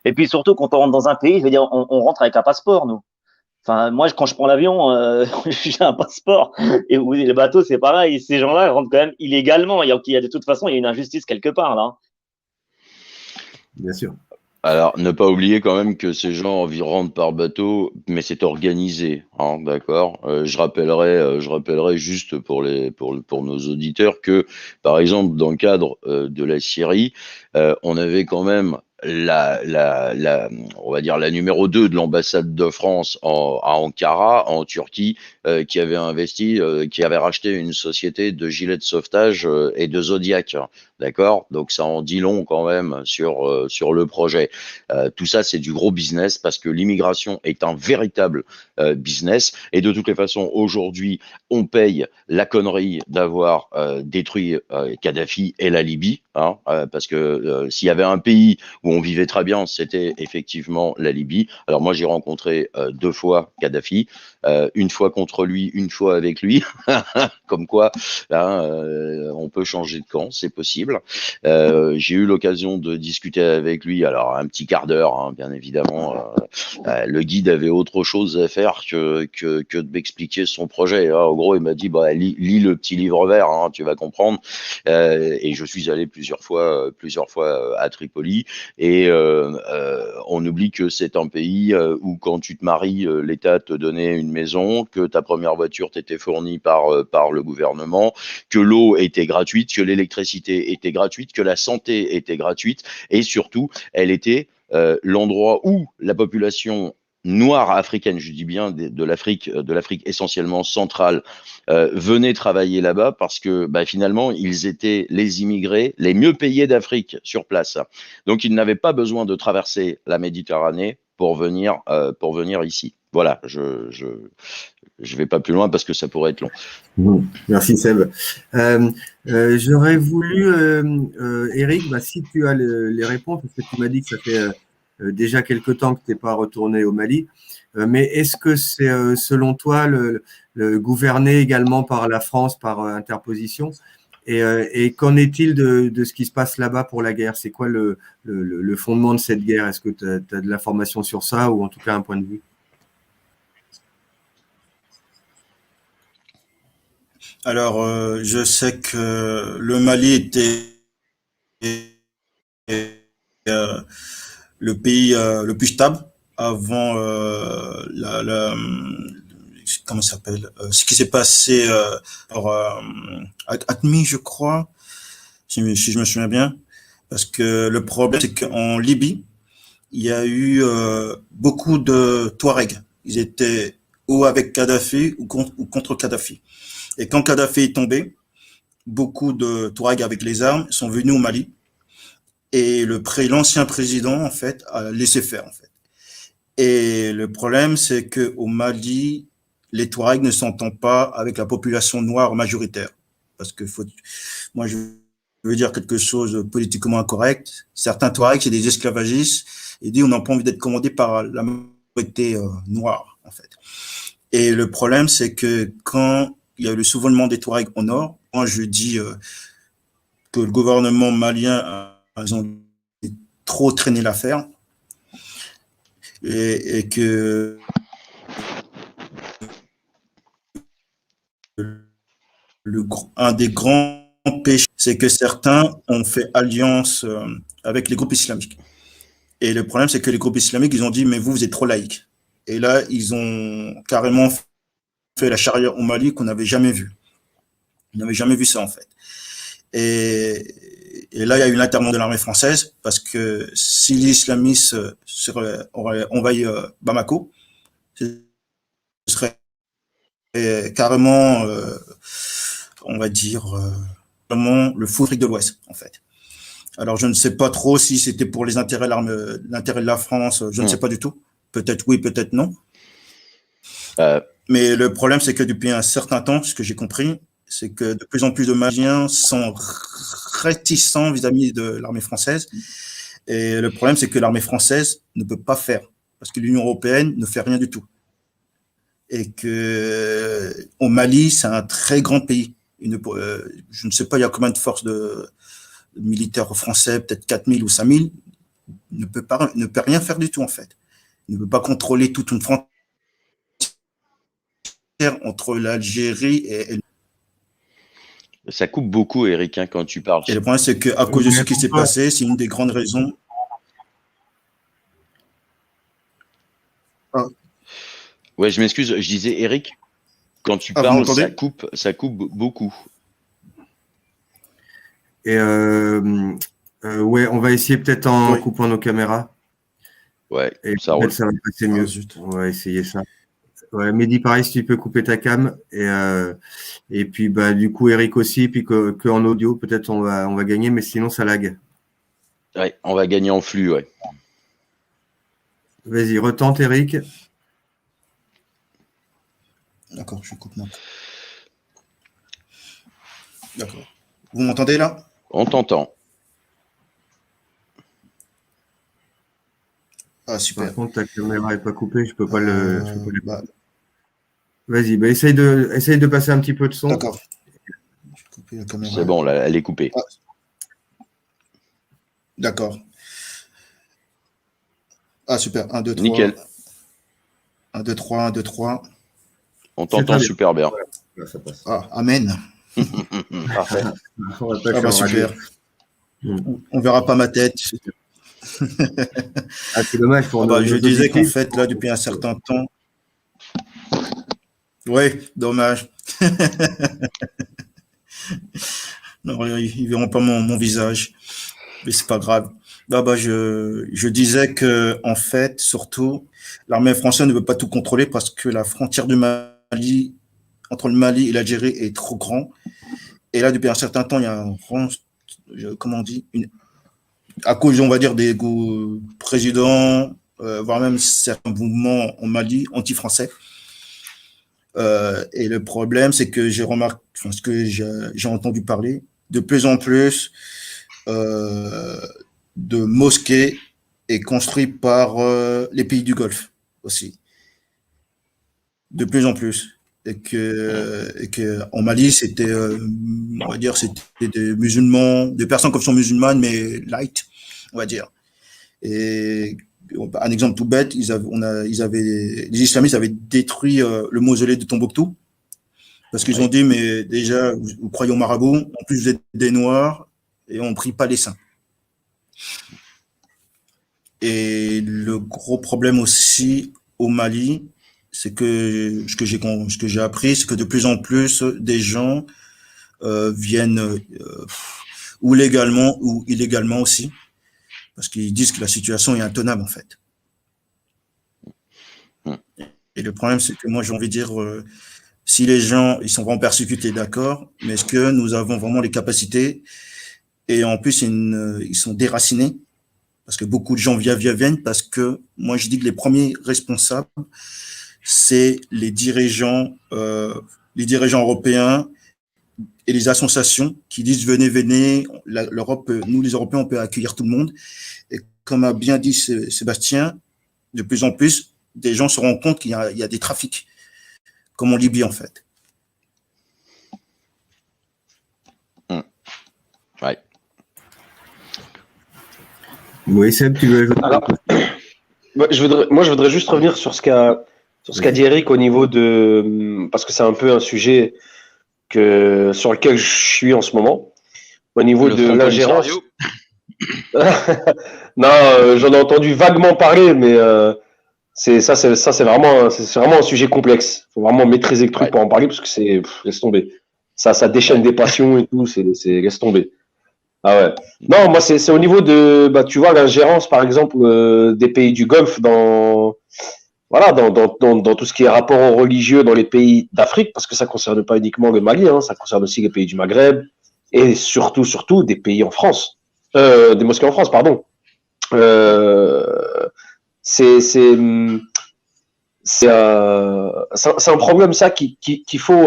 et puis surtout, quand on rentre dans un pays, je veux dire, on rentre avec un passeport, nous. Enfin, moi, quand je prends l'avion, j'ai un passeport. Et les bateaux, c'est pareil. Ces gens-là rentrent quand même illégalement. De toute façon, il y a une injustice quelque part, là. Bien sûr. Alors, ne pas oublier quand même que ces gens rentrent par bateau, mais c'est organisé, hein, d'accord? Je rappellerai juste pour nos auditeurs que, par exemple, dans le cadre de la Syrie, on avait quand même on va dire la numéro 2 de l'ambassade de France à Ankara, en Turquie, qui avait qui avait racheté une société de gilets de sauvetage et de Zodiac, d'accord? Donc ça en dit long quand même sur le projet. Tout ça, c'est du gros business parce que l'immigration est un véritable business. Et de toutes les façons, aujourd'hui, on paye la connerie d'avoir détruit Kadhafi et la Libye, hein, parce que s'il y avait un pays où on vivait très bien, c'était effectivement la Libye. Alors moi, j'ai rencontré 2 fois Kadhafi, une fois contre lui, une fois avec lui, comme quoi hein, on peut changer de camp, c'est possible. J'ai eu l'occasion de discuter avec lui, alors un petit quart d'heure, hein, bien évidemment. Le guide avait autre chose à faire que de m'expliquer son projet. En gros, il m'a dit lis le petit livre vert, hein, tu vas comprendre. Et je suis allé plusieurs fois à Tripoli. Et on oublie que c'est un pays où quand tu te maries, l'État te donnait une maison, que ta première voiture t'était fournie par le gouvernement, que l'eau était gratuite, que l'électricité était gratuite, que la santé était gratuite, et surtout, elle était l'endroit où la population noire africaine, je dis bien de l'Afrique essentiellement centrale, venaient travailler là-bas parce que finalement, ils étaient les immigrés les mieux payés d'Afrique sur place. Donc, ils n'avaient pas besoin de traverser la Méditerranée pour venir ici. Voilà, je vais pas plus loin parce que ça pourrait être long. Merci Seb. J'aurais voulu, Eric, si tu as les réponses, parce que tu m'as dit que ça fait déjà quelque temps que tu n'es pas retourné au Mali, mais est-ce que c'est selon toi le gouverné également par la France, par interposition, et qu'en est-il de ce qui se passe là-bas pour la guerre? C'est quoi le fondement de cette guerre? Est-ce que tu as de l'information sur ça, ou en tout cas un point de vue? Alors, je sais que le Mali était le pays le plus stable avant comment ça s'appelle ce qui s'est passé à Atmi, je crois, si je me souviens bien, parce que le problème c'est qu'en Libye il y a eu beaucoup de Touaregs. Ils étaient ou avec Kadhafi ou contre Kadhafi. Et quand Kadhafi est tombé, beaucoup de Touaregs avec les armes sont venus au Mali. Et l'ancien président, en fait, a laissé faire, en fait. Et le problème, c'est que au Mali, les Touaregs ne s'entendent pas avec la population noire majoritaire. Parce que moi, je veux dire quelque chose de politiquement incorrect. Certains Touaregs, c'est des esclavagistes. Et disent, on n'a pas envie d'être commandé par la majorité noire, en fait. Et le problème, c'est que quand il y a eu le soulèvement des Touaregs au nord, moi, je dis que le gouvernement malien ils ont trop traîné l'affaire et que un des grands péchés, c'est que certains ont fait alliance avec les groupes islamiques. Et le problème, c'est que les groupes islamiques, ils ont dit, mais vous êtes trop laïcs. Et là, ils ont carrément fait la charia au Mali qu'on n'avait jamais vu. On n'avait jamais vu ça, en fait. Et là, il y a eu l'intervention de l'armée française, parce que si les islamistes auraient envahi Bamako, ce serait carrément, on va dire, vraiment le fou Afrique de l'Ouest, en fait. Alors, je ne sais pas trop si c'était pour les intérêts de la France, je ne sais pas du tout. peut-être oui, peut-être non. Euh, Mais le problème, c'est que depuis un certain temps, ce que j'ai compris, c'est que de plus en plus de Maliens sont réticents vis-à-vis de l'armée française. Et le problème, c'est que l'armée française ne peut pas faire, parce que l'Union européenne ne fait rien du tout. Et que au Mali, c'est un très grand pays. Je ne sais pas, il y a combien de forces de militaires français, peut-être 4000 ou 5000, ne peut rien faire du tout, en fait. Il ne peut pas contrôler toute une frontière entre l'Algérie et Ça coupe beaucoup, Eric, hein, quand tu parles. Et le problème, c'est qu'à cause de ce qui s'est passé, c'est une des grandes raisons. Ouais, je m'excuse, je disais, Eric, quand tu vous parles, m'entendez ça coupe beaucoup. Et ouais, on va essayer peut-être en Oui. coupant nos caméras. Ouais, Et ça roule. peut-être ça va passer mieux. zut. On va essayer ça. Ouais, Mehdi, pareil, si tu peux couper ta cam. Et puis, bah, du coup, Eric aussi, puis que en audio, peut-être on va gagner, mais sinon, ça lag. Ouais, on va gagner en flux, ouais. Vas-y, retente, Eric. D'accord, je coupe maintenant. D'accord. Vous m'entendez là? On t'entend. Ah, super. Par contre, ta caméra n'est pas coupée, je peux pas le. Bah, Vas-y, bah, essaye de passer un petit peu de son. d'accord. Je vais couper la caméra. C'est bon, là, elle est coupée. Ah. D'accord. Ah, super. 1, 2, 3. Nickel. 1, 2, 3, 1, 2, 3. On t'entend super bien. Là, ça passe. Ah, amen. Parfait. On va pas Ah, faire bah, en super. radio. On verra pas ma tête. Ah, c'est dommage pour Ah, nos bah, je disais auditifs. qu'en fait, là, depuis un certain temps. Oui, dommage. Non, ils verront pas mon visage. Mais c'est pas grave. Là, bah, je disais que, en fait, surtout, l'armée française ne veut pas tout contrôler parce que la frontière du Mali, entre le Mali et l'Algérie est trop grand. Et là, depuis un certain temps, il y a comment on dit, à cause, on va dire, des présidents, voire même certains mouvements en Mali anti-français. Et le problème, c'est que j'ai remarqué, ce que j'ai entendu parler, de plus en plus de mosquées est construit par les pays du Golfe aussi. De plus en plus. Et que en Mali, c'était, on va dire, c'était des musulmans, des personnes qui sont musulmanes, mais light, on va dire. Et un exemple tout bête, les islamistes avaient détruit le mausolée de Tombouctou parce qu'ils ont dit, mais déjà, vous croyez au marabout, en plus vous êtes des noirs et on ne prie pas les saints. Et le gros problème aussi au Mali, c'est que ce que j'ai appris, c'est que de plus en plus des gens viennent ou légalement ou illégalement aussi, parce qu'ils disent que la situation est intenable en fait. Et le problème, c'est que moi j'ai envie de dire, si les gens ils sont vraiment persécutés, d'accord, mais est-ce que nous avons vraiment les capacités? Et en plus, ils sont déracinés, parce que beaucoup de gens viennent, parce que moi je dis que les premiers responsables, c'est les dirigeants européens et les associations qui disent venez, l'Europe, nous les Européens, on peut accueillir tout le monde. Et comme a bien dit Sébastien, de plus en plus, des gens se rendent compte qu'il y a des trafics, comme en Libye en fait. Ouais. Oui, Seb, tu veux ajouter? Alors, je voudrais juste revenir sur ce qu'a dit Eric au niveau de, parce que c'est un peu un sujet sur lequel je suis en ce moment, au niveau de l'ingérence. Non, j'en ai entendu vaguement parler, mais c'est vraiment un sujet complexe. Il faut vraiment maîtriser le truc pour en parler, parce que laisse tomber. Ça déchaîne des passions et tout, laisse tomber. Ah ouais. Non, moi c'est au niveau de, tu vois, l'ingérence par exemple des pays du Golfe dans tout ce qui est rapport aux religieux dans les pays d'Afrique, parce que ça concerne pas uniquement le Mali, ça concerne aussi les pays du Maghreb et surtout des pays en France, des mosquées en France, pardon. c'est un problème ça qu'il faut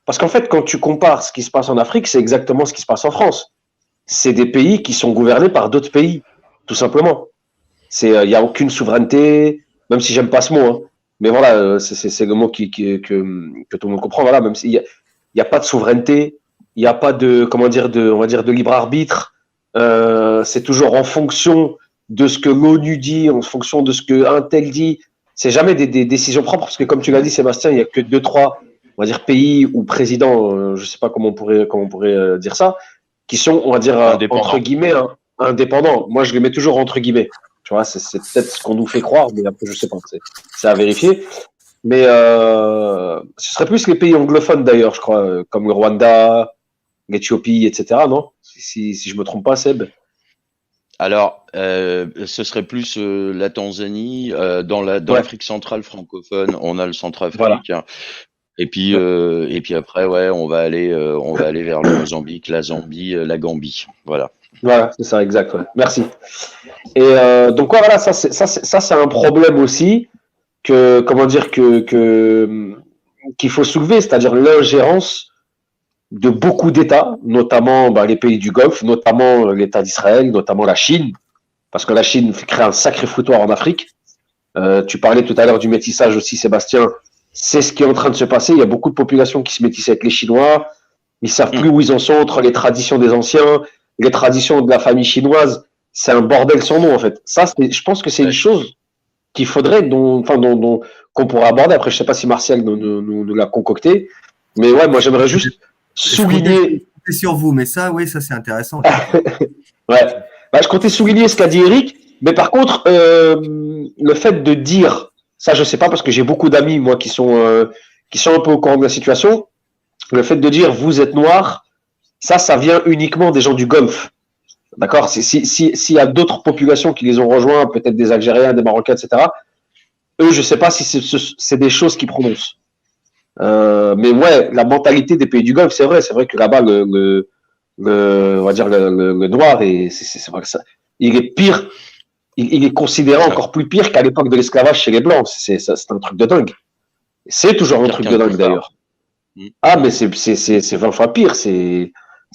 parce qu'en fait quand tu compares ce qui se passe en Afrique, c'est exactement ce qui se passe en France. C'est des pays qui sont gouvernés par d'autres pays, tout simplement. Il y a aucune souveraineté, même si j'aime pas ce mot, hein. Mais voilà, c'est le mot que tout le monde comprend. Voilà, même s'il y a pas de souveraineté, il n'y a pas de on va dire de libre arbitre. C'est toujours en fonction de ce que l'ONU dit, en fonction de ce que un tel dit. C'est jamais des décisions propres, parce que comme tu l'as dit, Sébastien, il y a que 2-3, on va dire, pays ou présidents, je sais pas comment on pourrait dire ça, qui sont, on va dire, entre guillemets, indépendants. Moi, je les mets toujours entre guillemets. Tu vois, c'est peut-être ce qu'on nous fait croire, mais après, je sais pas. C'est à vérifier. Mais ce serait plus les pays anglophones, d'ailleurs, je crois, comme le Rwanda, l'Éthiopie, etc., non? Si je me trompe pas, Seb. Alors, ce serait plus la Tanzanie. Dans l'Afrique centrale francophone, on a le Centrafrique. Voilà. Et puis après, ouais, on va aller vers le Mozambique, la Zambie, la Gambie. Voilà. Voilà, c'est ça, exact. Ouais. Merci. Et donc, ouais, voilà, ça, c'est un problème aussi qu'il faut soulever, c'est-à-dire l'ingérence de beaucoup d'États, notamment les pays du Golfe, notamment l'État d'Israël, notamment la Chine, parce que la Chine crée un sacré foutoir en Afrique. Tu parlais tout à l'heure du métissage aussi, Sébastien. C'est ce qui est en train de se passer. Il y a beaucoup de populations qui se métissent avec les Chinois. Ils savent plus où ils en sont entre les traditions des anciens, les traditions de la famille chinoise. C'est un bordel sans nom, en fait. Ça, je pense que c'est une chose qu'il faudrait, qu'on pourrait aborder. Après, je sais pas si Martial nous l'a concocté. Mais ouais, moi, j'aimerais juste souligner. Je comptais sur vous, mais ça, oui, ça, c'est intéressant. Ouais. Je comptais souligner ce qu'a dit Eric. Mais par contre, le fait de dire, ça, je sais pas, parce que j'ai beaucoup d'amis, moi, qui sont un peu au courant de la situation. Le fait de dire, vous êtes noir, ça vient uniquement des gens du Golfe. D'accord? S'il y a d'autres populations qui les ont rejoints, peut-être des Algériens, des Marocains, etc., eux, je sais pas si c'est des choses qu'ils prononcent. Mais ouais, la mentalité des pays du Golfe, c'est vrai que là-bas, on va dire le noir, c'est vrai que ça, il est pire, il est considéré encore plus pire qu'à l'époque de l'esclavage chez les Blancs. C'est un truc de dingue. C'est toujours un truc de dingue d'ailleurs. Ah, mais c'est 20 fois pire, c'est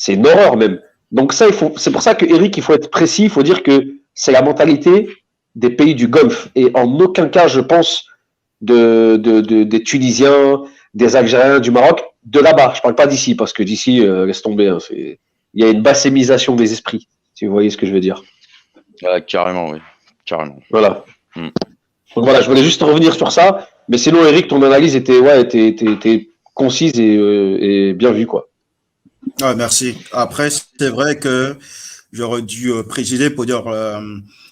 une horreur même. Donc ça, c'est pour ça que Eric, il faut être précis, il faut dire que c'est la mentalité des pays du Golfe. Et en aucun cas, je pense, des Tunisiens, des Algériens, du Maroc, de là-bas. Je parle pas d'ici, parce que d'ici, laisse tomber. Hein, il y a une bassémisation des esprits, si vous voyez ce que je veux dire. Carrément, oui. Carrément. Voilà. Donc voilà, je voulais juste revenir sur ça. Mais sinon, Eric, ton analyse était concise et bien vue, quoi. Ah, merci. Après, c'est vrai que j'aurais dû préciser pour dire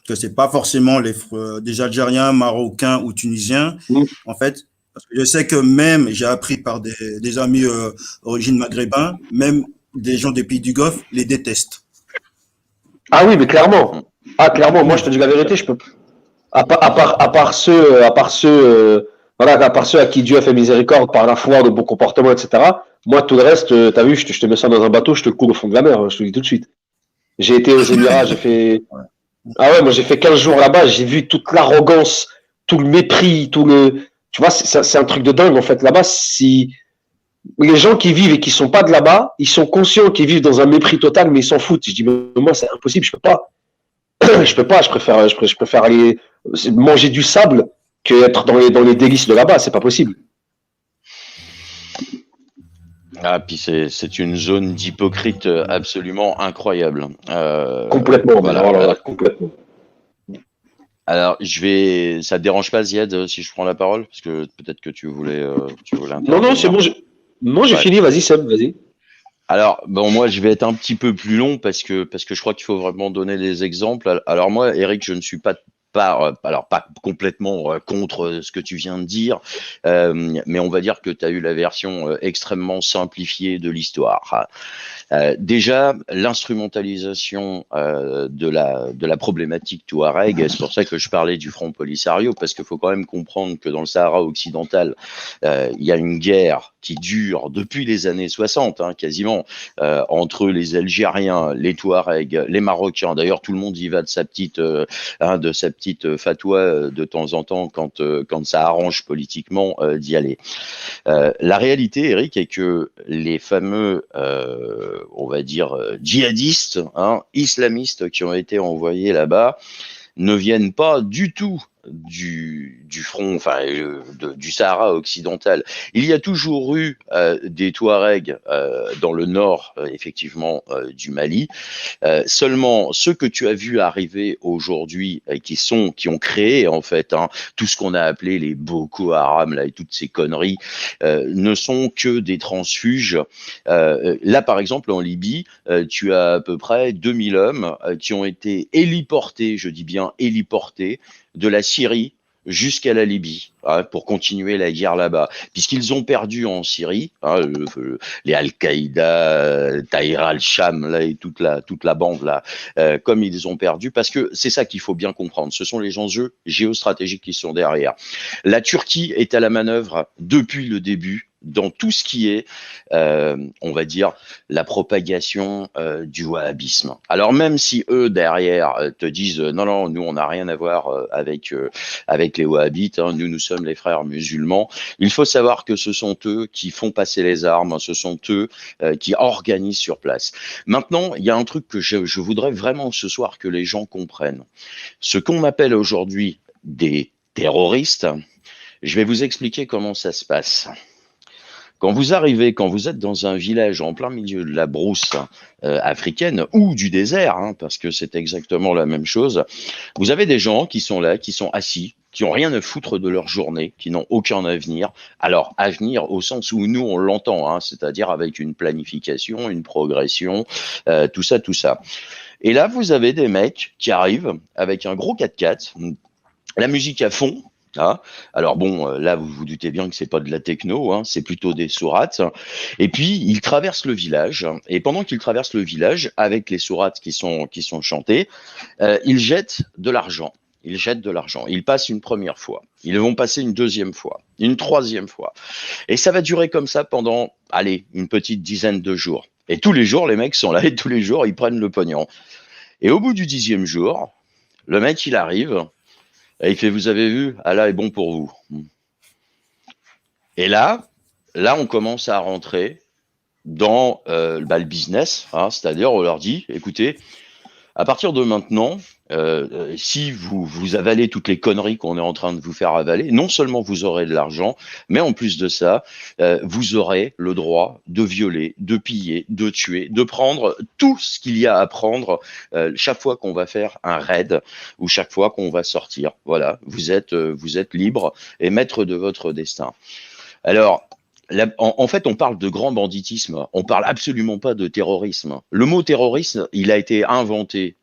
que c'est pas forcément des Algériens, Marocains ou Tunisiens. En fait, parce que je sais que même, j'ai appris par des amis origine maghrébin, même des gens des pays du Golfe les détestent. Ah oui, mais clairement. Ah, clairement, moi, je te dis la vérité, je peux. À part ceux à qui Dieu a fait miséricorde par la foi, le bon comportement, etc. Moi, tout le reste, t'as vu, je te mets ça dans un bateau, je te le coule au fond de la mer, hein, je te le dis tout de suite. J'ai été aux Émirats, j'ai fait 15 jours là-bas, j'ai vu toute l'arrogance, tout le mépris, tu vois, c'est un truc de dingue, en fait. Là-bas, si les gens qui vivent et qui sont pas de là-bas, ils sont conscients qu'ils vivent dans un mépris total, mais ils s'en foutent. Je dis, mais moi, c'est impossible, je peux pas. Je préfère aller manger du sable que être dans les délices de là-bas, c'est pas possible. Ah, puis c'est une zone d'hypocrite absolument incroyable. Complètement, voilà. Complètement. Alors, ça te dérange pas, Ziad, si je prends la parole? Parce que peut-être que tu voulais Non, c'est bon, j'ai fini, vas-y, Seb, vas-y. Alors, bon, moi, je vais être un petit peu plus long parce que je crois qu'il faut vraiment donner les exemples. Alors, moi, Eric, je ne suis pas complètement contre ce que tu viens de dire, mais on va dire que tu as eu la version extrêmement simplifiée de l'histoire. Déjà, l'instrumentalisation de la problématique touareg, c'est pour ça que je parlais du Front Polisario, parce qu'il faut quand même comprendre que dans le Sahara occidental, il y a une guerre qui dure depuis les années 60, hein, quasiment, entre les Algériens, les Touaregs, les Marocains. D'ailleurs, tout le monde y va de sa petite fatwa de temps en temps quand ça arrange politiquement d'y aller. La réalité, Eric, est que les fameux, on va dire, djihadistes, hein, islamistes qui ont été envoyés là-bas ne viennent pas du tout du front, enfin du Sahara occidental. Il y a toujours eu des Touaregs dans le nord, effectivement, du Mali. Seulement, ceux que tu as vus arriver aujourd'hui, qui ont créé en fait tout ce qu'on a appelé les Boko Haram là et toutes ces conneries, ne sont que des transfuges. Là, par exemple, en Libye, tu as à peu près 2000 hommes qui ont été héliportés, je dis bien héliportés, de la Syrie jusqu'à la Libye, hein, pour continuer la guerre là-bas, puisqu'ils ont perdu en Syrie, hein, les Al-Qaïda, Tahrir al-Sham là et toute la bande là, comme ils ont perdu, parce que c'est ça qu'il faut bien comprendre. Ce sont les enjeux géostratégiques qui sont derrière. La Turquie est à la manœuvre depuis le début dans tout ce qui est, on va dire, la propagation du wahhabisme. Alors même si eux, derrière, te disent non, nous, on n'a rien à voir avec les wahhabites, hein, nous sommes les frères musulmans, il faut savoir que ce sont eux qui font passer les armes, ce sont eux qui organisent sur place. Maintenant, il y a un truc que je voudrais vraiment ce soir que les gens comprennent. Ce qu'on appelle aujourd'hui des terroristes, je vais vous expliquer comment ça se passe. Quand vous êtes dans un village en plein milieu de la brousse africaine ou du désert, hein, parce que c'est exactement la même chose, vous avez des gens qui sont là, qui sont assis, qui n'ont rien à foutre de leur journée, qui n'ont aucun avenir. Alors, avenir au sens où nous, on l'entend, hein, c'est-à-dire avec une planification, une progression, tout ça. Et là, vous avez des mecs qui arrivent avec un gros 4x4, la musique à fond. Ah, alors bon, là vous vous doutez bien que c'est pas de la techno, hein, c'est plutôt des sourates. Et puis ils traversent le village. Et pendant qu'ils traversent le village, avec les sourates qui sont chantées, ils jettent de l'argent. Ils passent une première fois. Ils vont passer une deuxième fois, une troisième fois. Et ça va durer comme ça pendant, allez, une petite dizaine de jours. Et tous les jours, les mecs sont là et tous les jours, ils prennent le pognon. Et au bout du 10e jour, le mec, il arrive. Et il fait, vous avez vu, Allah est bon pour vous. Et là, on commence à rentrer dans le business, hein, c'est-à-dire on leur dit, écoutez, à partir de maintenant, si vous avalez toutes les conneries qu'on est en train de vous faire avaler, non seulement vous aurez de l'argent, mais en plus de ça, vous aurez le droit de violer, de piller, de tuer, de prendre tout ce qu'il y a à prendre chaque fois qu'on va faire un raid ou chaque fois qu'on va sortir. Voilà, vous êtes libre et maître de votre destin. Alors, en fait, on parle de grand banditisme, on parle absolument pas de terrorisme. Le mot terrorisme, il a été inventé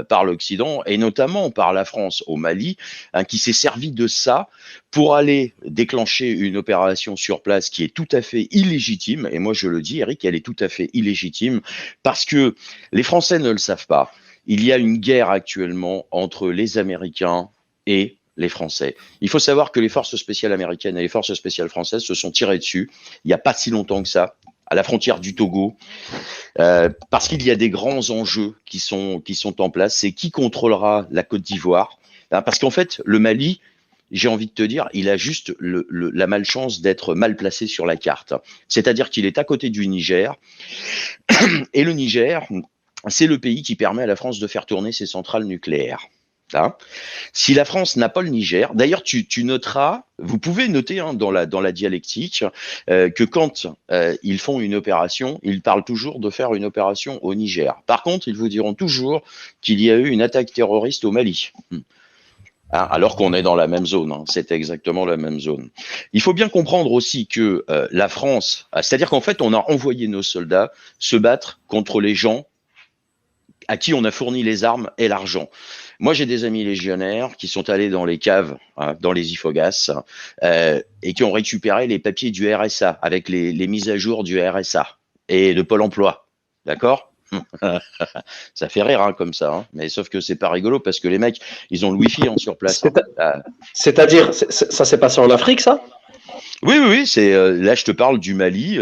par l'Occident et notamment par la France au Mali, hein, qui s'est servi de ça pour aller déclencher une opération sur place qui est tout à fait illégitime. Et moi, je le dis, Eric, elle est tout à fait illégitime parce que les Français ne le savent pas. Il y a une guerre actuellement entre les Américains et les Français. Il faut savoir que les forces spéciales américaines et les forces spéciales françaises se sont tirées dessus il n'y a pas si longtemps que ça, à la frontière du Togo, parce qu'il y a des grands enjeux qui sont en place. C'est qui contrôlera la Côte d'Ivoire, hein, parce qu'en fait, le Mali, j'ai envie de te dire, il a juste la malchance d'être mal placé sur la carte. C'est-à-dire qu'il est à côté du Niger, et le Niger, c'est le pays qui permet à la France de faire tourner ses centrales nucléaires. Hein. Si la France n'a pas le Niger, d'ailleurs tu noteras, vous pouvez noter hein, dans la dialectique que quand ils font une opération, ils parlent toujours de faire une opération au Niger. Par contre, ils vous diront toujours qu'il y a eu une attaque terroriste au Mali. Hein, alors qu'on est dans la même zone, hein, c'est exactement la même zone. Il faut bien comprendre aussi que la France, c'est-à-dire qu'en fait on a envoyé nos soldats se battre contre les gens à qui on a fourni les armes et l'argent. Moi, j'ai des amis légionnaires qui sont allés dans les caves, hein, dans les IFOGAS, et qui ont récupéré les papiers du RSA, avec les mises à jour du RSA et de Pôle emploi. D'accord ? Ça fait rire hein, comme ça, hein. Mais sauf que c'est pas rigolo parce que les mecs, ils ont le Wi-Fi hein, sur place. C'est-à-dire, ça s'est passé en Afrique, ça ? Oui, oui, oui, là je te parle du Mali.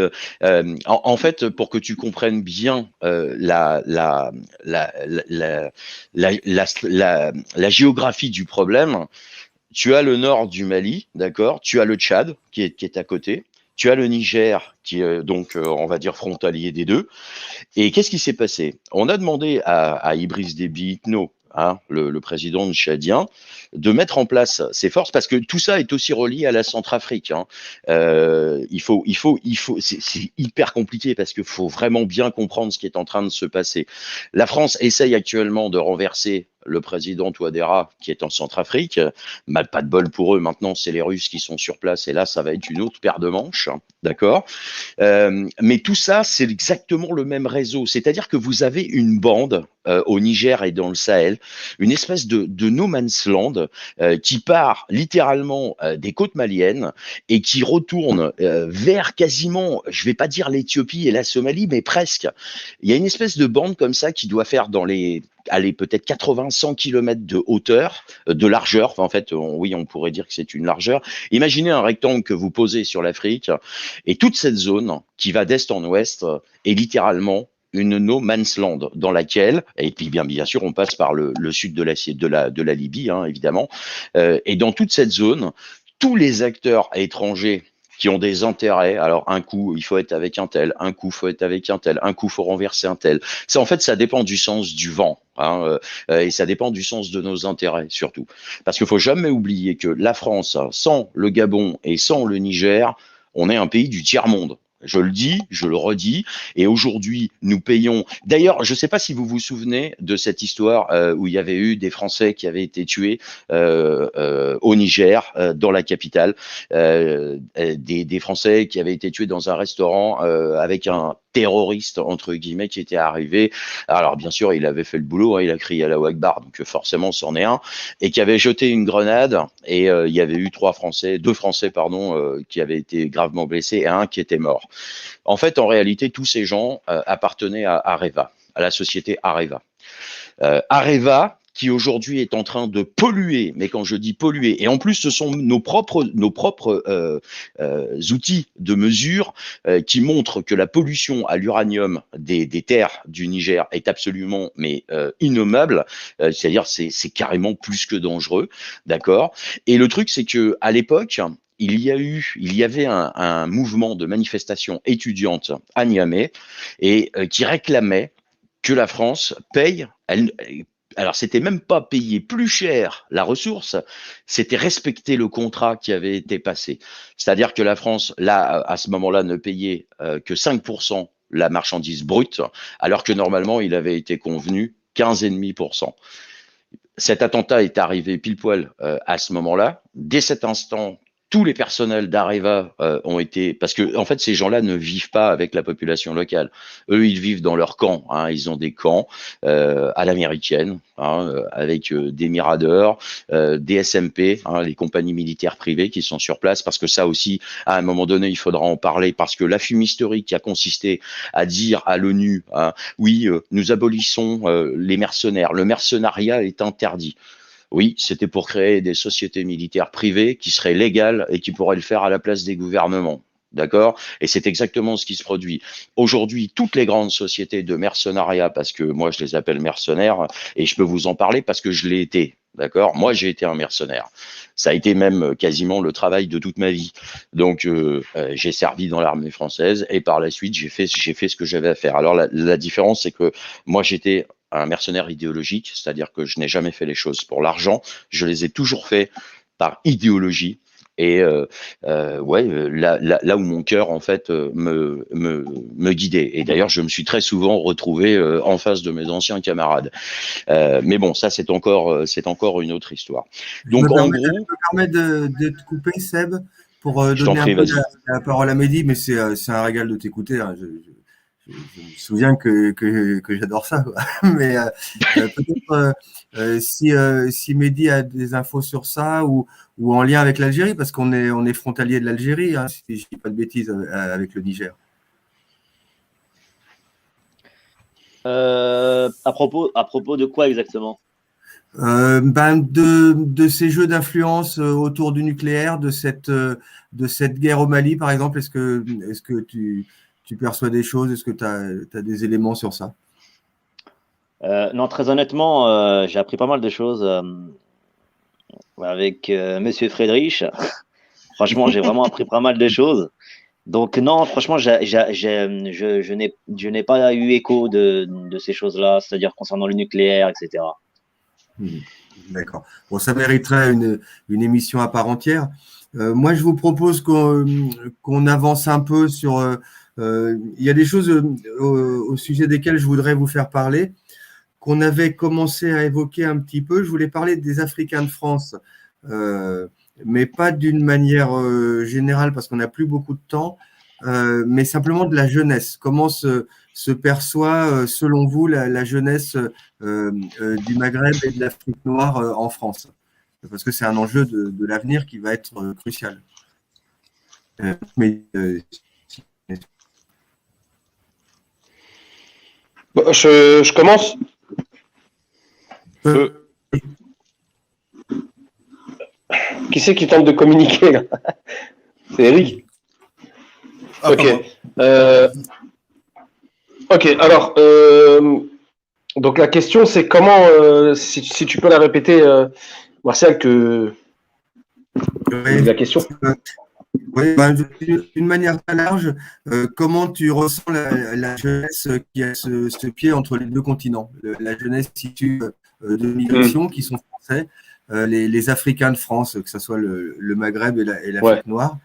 En fait, pour que tu comprennes bien la, la, la, la géographie du problème, tu as le nord du Mali, d'accord? Tu as le Tchad qui est à côté. Tu as le Niger qui est donc, on va dire, frontalier des deux. Et qu'est-ce qui s'est passé? On a demandé à Idriss Déby Itno, hein, le président tchadien, de mettre en place ses forces, parce que tout ça est aussi relié à la Centrafrique. Hein. C'est hyper compliqué parce qu'il faut vraiment bien comprendre ce qui est en train de se passer. La France essaye actuellement de renverser le président Touadéra qui est en Centrafrique. Mal pas de bol pour eux. Maintenant, c'est les Russes qui sont sur place et là, ça va être une autre paire de manches. Hein, d'accord? Mais tout ça, c'est exactement le même réseau. C'est-à-dire que vous avez une bande au Niger et dans le Sahel, une espèce de no man's land qui part littéralement des côtes maliennes et qui retourne vers quasiment, je vais pas dire l'Éthiopie et la Somalie, mais presque. Il y a une espèce de bande comme ça qui doit faire dans les allez, peut-être 80-100 km de hauteur, de largeur. Enfin, en fait, oui, on pourrait dire que c'est une largeur. Imaginez un rectangle que vous posez sur l'Afrique et toute cette zone qui va d'est en ouest est littéralement une no man's land dans laquelle, et puis bien sûr, on passe par le sud de la Libye, hein, évidemment, et dans toute cette zone, tous les acteurs étrangers qui ont des intérêts. Alors, un coup, il faut être avec un tel, un coup, il faut être avec un tel, un coup, il faut renverser un tel. Ça, en fait, ça dépend du sens du vent. Hein, et ça dépend du sens de nos intérêts, surtout. Parce qu'il ne faut jamais oublier que la France, sans le Gabon et sans le Niger, on est un pays du tiers-monde. Je le dis, je le redis. Et aujourd'hui, nous payons. D'ailleurs, je ne sais pas si vous vous souvenez de cette histoire où il y avait eu des Français qui avaient été tués au Niger, dans la capitale, des Français qui avaient été tués dans un restaurant avec un terroriste entre guillemets qui était arrivé. Alors bien sûr, il avait fait le boulot, hein, il a crié à la Akbar, donc forcément c'en est un, et qui avait jeté une grenade. Et il y avait eu deux Français pardon, qui avaient été gravement blessés et un qui était mort. En fait, en réalité, tous ces gens appartenaient à Areva, à la société Areva. Areva, qui aujourd'hui est en train de polluer, mais quand je dis polluer, et en plus ce sont nos propres outils de mesure qui montrent que la pollution à l'uranium des terres du Niger est absolument innommable, c'est-à-dire c'est carrément plus que dangereux, d'accord. Et le truc c'est que à l'époque il y avait un mouvement de manifestation étudiante à Niamey et qui réclamait que la France paye. Alors, c'était même pas payer plus cher la ressource, c'était respecter le contrat qui avait été passé. C'est-à-dire que la France, là, à ce moment-là, ne payait que 5% la marchandise brute, alors que normalement, il avait été convenu 15,5%. Cet attentat est arrivé pile poil à ce moment-là. Dès cet instant, tous les personnels d'Areva ont été, parce que en fait ces gens-là ne vivent pas avec la population locale. Eux, ils vivent dans leurs camps. Hein, ils ont des camps à l'américaine, hein, avec des miradors, des SMP, hein, les compagnies militaires privées qui sont sur place. Parce que ça aussi, à un moment donné, il faudra en parler, parce que la fumisterie qui a consisté à dire à l'ONU, hein, oui, nous abolissons les mercenaires. Le mercenariat est interdit. Oui, c'était pour créer des sociétés militaires privées qui seraient légales et qui pourraient le faire à la place des gouvernements. D'accord? Et c'est exactement ce qui se produit. Aujourd'hui, toutes les grandes sociétés de mercenariat, parce que moi je les appelle mercenaires, et je peux vous en parler parce que je l'ai été. D'accord? Moi, j'ai été un mercenaire. Ça a été même quasiment le travail de toute ma vie. Donc, j'ai servi dans l'armée française et par la suite, j'ai fait ce que j'avais à faire. Alors, la différence, c'est que moi, j'étais un mercenaire idéologique, c'est-à-dire que je n'ai jamais fait les choses pour l'argent. Je les ai toujours fait par idéologie. Et là où mon cœur en fait me guidait. Et d'ailleurs, je me suis très souvent retrouvé en face de mes anciens camarades. Mais bon, ça c'est encore une autre histoire. Donc je en me gros, permets de te couper, Seb, pour je t'en donner un prie, peu vas-y. la parole à Mehdi, mais c'est un régal de t'écouter. Hein. Je me souviens que j'adore ça. Quoi. Mais peut-être si Mehdi a des infos sur ça ou en lien avec l'Algérie, parce qu'on est frontalier de l'Algérie, hein, si je ne dis pas de bêtises, avec le Niger. À propos de quoi exactement? De ces jeux d'influence autour du nucléaire, de cette guerre au Mali, par exemple, est-ce que tu perçois des choses? Est-ce que tu as des éléments sur ça? Non, très honnêtement, j'ai appris pas mal de choses avec Monsieur Friedrich. Franchement, j'ai vraiment appris pas mal de choses. Donc non, franchement, je n'ai pas eu écho de ces choses-là, c'est-à-dire concernant le nucléaire, etc. D'accord. Bon, ça mériterait une émission à part entière. Moi, je vous propose qu'on avance un peu sur. Il y a des choses au sujet desquelles je voudrais vous faire parler, qu'on avait commencé à évoquer un petit peu. Je voulais parler des Africains de France, mais pas d'une manière générale parce qu'on n'a plus beaucoup de temps, mais simplement de la jeunesse. Comment se perçoit, selon vous, la jeunesse du Maghreb et de l'Afrique noire en France? Parce que c'est un enjeu de l'avenir qui va être crucial. Bon, je commence. Qui c'est qui tente de communiquer là? C'est Eric. Ok. Ok. Alors, donc la question c'est comment, si tu peux la répéter, Martial, la question. Oui, d'une manière très large, comment tu ressens la jeunesse qui a ce pied entre les deux continents, la jeunesse issue de migration qui sont français, les Africains de France, que ce soit le Maghreb et l'Afrique noire.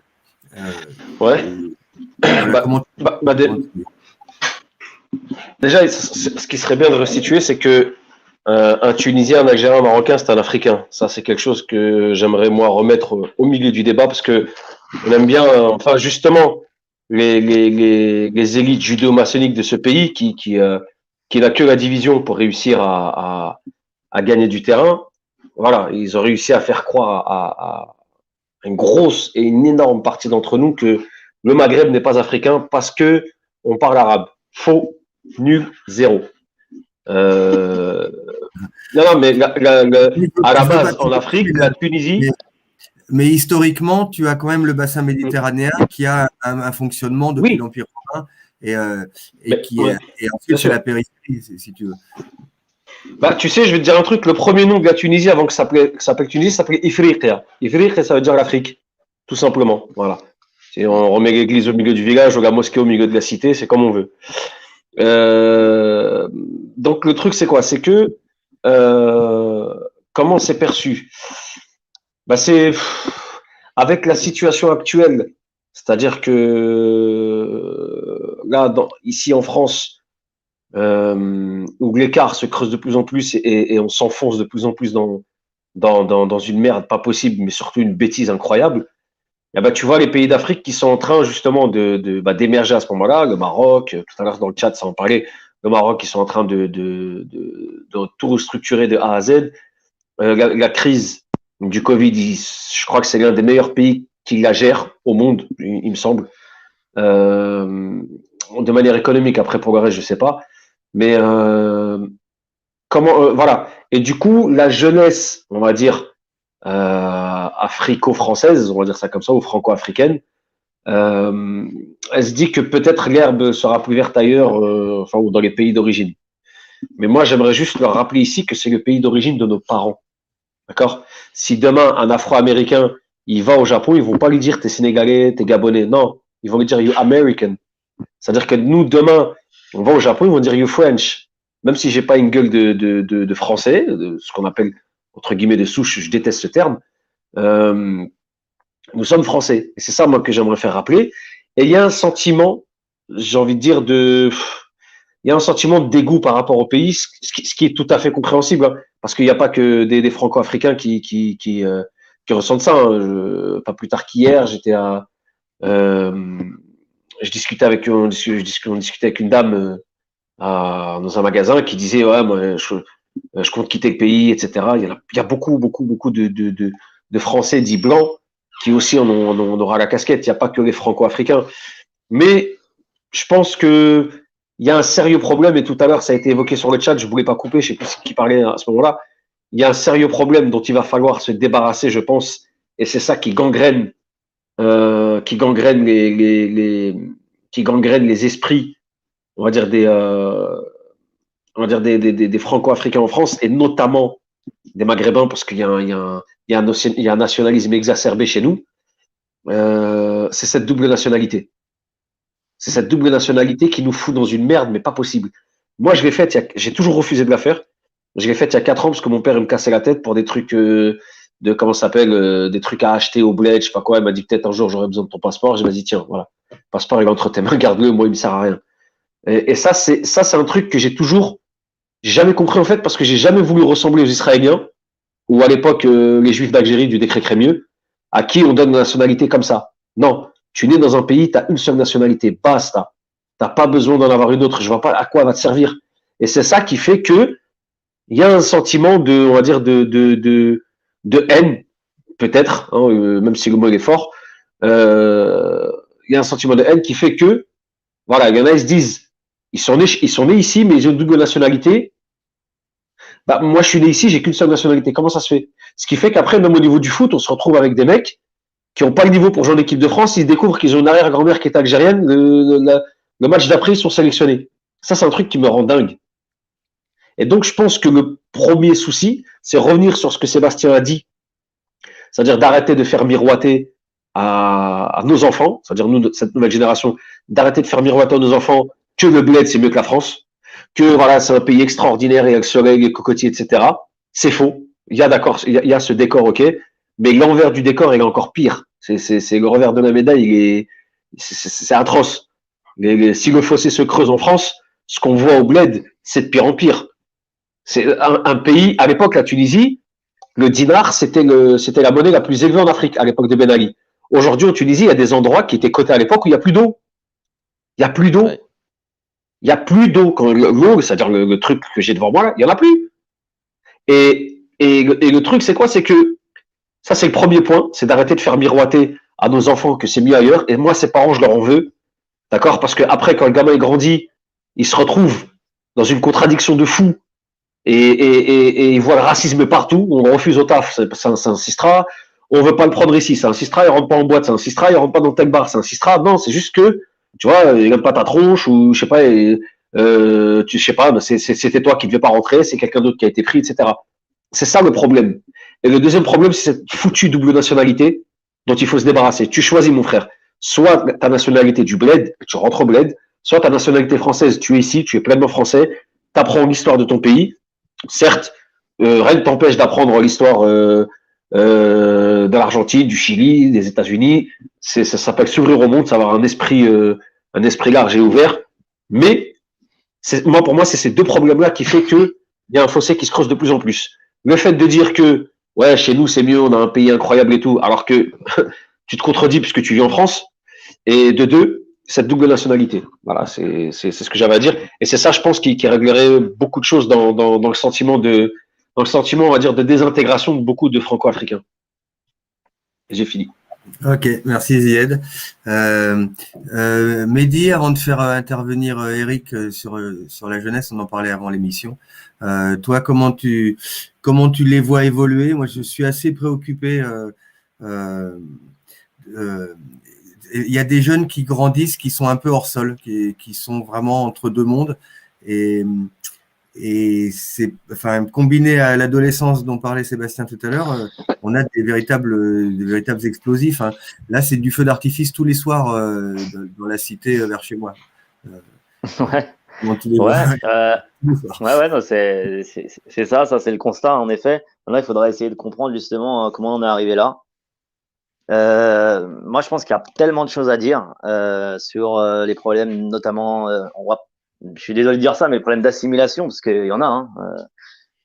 Déjà, ce qui serait bien de restituer, c'est que un Tunisien, un Algérien, un Marocain, c'est un Africain. Ça, c'est quelque chose que j'aimerais moi remettre au milieu du débat parce que on aime bien, enfin justement, les élites judéo-maçonniques de ce pays qui n'a que la division pour réussir à gagner du terrain. Voilà, ils ont réussi à faire croire à une grosse et une énorme partie d'entre nous que le Maghreb n'est pas africain parce que on parle arabe. Faux, nul, zéro. Non, mais à la base, en Afrique, la Tunisie. Mais historiquement, tu as quand même le bassin méditerranéen qui a un fonctionnement depuis l'Empire romain et ensuite c'est la périphérie, si tu veux. Bah, tu sais, je vais te dire un truc. Le premier nom de la Tunisie avant que ça s'appelle Tunisie, ça s'appelait Ifriqiya. Ifriqiya, ça veut dire l'Afrique, tout simplement. Voilà. Si on remet l'église au milieu du village ou la mosquée au milieu de la cité, c'est comme on veut. Donc le truc, c'est quoi? C'est que comment c'est perçu? Bah, c'est avec la situation actuelle, c'est-à-dire que là, ici en France, où l'écart se creuse de plus en plus et on s'enfonce de plus en plus dans une merde pas possible, mais surtout une bêtise incroyable. Et bah, tu vois les pays d'Afrique qui sont en train justement d'émerger à ce moment-là, le Maroc, tout à l'heure dans le chat ça en parlait, le Maroc qui sont en train de tout restructurer de A à Z. La crise du Covid, je crois que c'est l'un des meilleurs pays qui la gère au monde, il me semble, de manière économique. Après pour le reste, je sais pas, mais comment, voilà. Et du coup, la jeunesse, on va dire africo-française, on va dire ça comme ça, ou franco-africaine, elle se dit que peut-être l'herbe sera plus verte ailleurs, enfin ou dans les pays d'origine. Mais moi, j'aimerais juste leur rappeler ici que c'est le pays d'origine de nos parents. D'accord? Si demain, un Afro-Américain, il va au Japon, ils vont pas lui dire t'es Sénégalais, t'es Gabonais. Non, ils vont lui dire you American. C'est-à-dire que nous, demain, on va au Japon, ils vont dire you French. Même si j'ai pas une gueule de français, de ce qu'on appelle, entre guillemets, de souche, je déteste ce terme. Nous sommes français. Et c'est ça, moi, que j'aimerais faire rappeler. Et il y a un sentiment, j'ai envie de dire, il y a un sentiment de dégoût par rapport au pays, ce qui est tout à fait compréhensible, hein, parce qu'il n'y a pas que des Franco-Africains qui ressentent ça. Hein. Pas plus tard qu'hier, j'étais à, on discutait avec une dame dans un magasin qui disait ouais, moi, je compte quitter le pays, etc. Il y a beaucoup de Français dits blancs qui aussi on aura la casquette. Il n'y a pas que les Franco-Africains, mais je pense que il y a un sérieux problème, et tout à l'heure, ça a été évoqué sur le chat, je ne voulais pas couper, je ne sais plus qui parlait à ce moment-là. il y a un sérieux problème dont il va falloir se débarrasser, je pense, et c'est ça qui gangrène qui gangrène les esprits, on va dire des Franco-Africains en France, et notamment des Maghrébins, parce qu'il y a un nationalisme exacerbé chez nous. C'est cette double nationalité. C'est cette double nationalité qui nous fout dans une merde, mais pas possible. Moi, je l'ai faite, j'ai toujours refusé de la faire. Je l'ai faite il y a 4 ans parce que mon père il me cassait la tête pour des trucs comment ça s'appelle, des trucs à acheter au bled, je sais pas quoi. Il m'a dit peut-être un jour j'aurai besoin de ton passeport. J'ai dit tiens, voilà, passeport il est entre tes mains, garde-le, moi il me sert à rien. Et ça c'est un truc que j'ai jamais compris en fait parce que j'ai jamais voulu ressembler aux Israéliens ou à l'époque les Juifs d'Algérie du décret Crémieux, à qui on donne une nationalité comme ça. Non, tu nais dans un pays, tu as une seule nationalité, basta. T'as pas besoin d'en avoir une autre. Je vois pas à quoi elle va te servir. Et c'est ça qui fait que il y a un sentiment on va dire de haine, peut-être, hein, même si le mot est fort. Il y a un sentiment de haine qui fait que, voilà, il y en a ils se disent, ils sont nés ici, mais ils ont une double nationalité. Bah, moi, je suis né ici, j'ai qu'une seule nationalité. Comment ça se fait? Ce qui fait qu'après, même au niveau du foot, on se retrouve avec des mecs qui n'ont pas le niveau pour jouer en équipe de France. Ils se découvrent qu'ils ont une arrière-grand-mère qui est algérienne. Le match d'après, ils sont sélectionnés. Ça, c'est un truc qui me rend dingue. Et donc, je pense que le premier souci, c'est revenir sur ce que Sébastien a dit, c'est-à-dire d'arrêter de faire miroiter à nos enfants, c'est-à-dire nous, cette nouvelle génération, d'arrêter de faire miroiter à nos enfants que le bled, c'est mieux que la France, que voilà, c'est un pays extraordinaire et avec le soleil, les cocotiers, etc. C'est faux. Il y a ce décor, ok, mais l'envers du décor, il est encore pire. C'est le revers de la médaille, c'est atroce. Si le fossé se creuse en France, ce qu'on voit au bled, c'est de pire en pire. C'est un pays, à l'époque, la Tunisie, le dinar, c'était la monnaie la plus élevée en Afrique, à l'époque de Ben Ali. Aujourd'hui, en Tunisie, il y a des endroits qui étaient cotés à l'époque où il n'y a plus d'eau. Il n'y a plus d'eau. Ouais. Il n'y a plus d'eau. L'eau, c'est-à-dire le truc que j'ai devant moi, là, il n'y en a plus. Et le truc, c'est quoi? C'est que ça, c'est le premier point, c'est d'arrêter de faire miroiter à nos enfants que c'est mieux ailleurs. Et moi, ces parents, je leur en veux. D'accord? Parce que après, quand le gamin est grandi, il se retrouve dans une contradiction de fou. Et il voit le racisme partout. On refuse au taf, ça insistera. On veut pas le prendre ici, ça insistera. Il rentre pas en boîte, ça insistera. Il rentre pas dans tel bar, ça insistera. Non, c'est juste que, tu vois, il aime pas ta tronche ou je sais pas. Je sais pas. C'était toi qui devais pas rentrer, c'est quelqu'un d'autre qui a été pris, etc. C'est ça le problème. Et le deuxième problème, c'est cette foutue double nationalité dont il faut se débarrasser. Tu choisis, mon frère, soit ta nationalité du bled, tu rentres au bled, soit ta nationalité française, tu es ici, tu es pleinement français, tu apprends l'histoire de ton pays. Certes, rien ne t'empêche d'apprendre l'histoire de l'Argentine, du Chili, des États-Unis. Ça s'appelle s'ouvrir au monde, ça va avoir un esprit large et ouvert. Mais pour moi, c'est ces deux problèmes-là qui fait que il y a un fossé qui se creuse de plus en plus. Le fait de dire que ouais, chez nous c'est mieux, on a un pays incroyable et tout, alors que tu te contredis puisque tu vis en France. Et de deux, cette double nationalité. Voilà, c'est ce que j'avais à dire. Et c'est ça, je pense, qui réglerait beaucoup de choses dans le sentiment on va dire, de désintégration de beaucoup de Franco-Africains. J'ai fini. Ok, merci Zied. Mehdi, avant de faire intervenir Eric sur la jeunesse, on en parlait avant l'émission. Toi, comment tu les vois évoluer? Moi, je suis assez préoccupé. Il y a des jeunes qui grandissent, qui sont un peu hors sol, qui sont vraiment entre deux mondes. Et c'est, enfin, combiné à l'adolescence dont parlait Sébastien tout à l'heure, on a des véritables explosifs. Hein. Là, c'est du feu d'artifice tous les soirs dans la cité vers chez moi. Ouais. Ouais, non, c'est ça, c'est le constat, en effet. Maintenant, il faudrait essayer de comprendre justement comment on est arrivé là. Moi, je pense qu'il y a tellement de choses à dire sur les problèmes, notamment, je suis désolé de dire ça, mais le problème d'assimilation, parce qu'il y en a. Hein.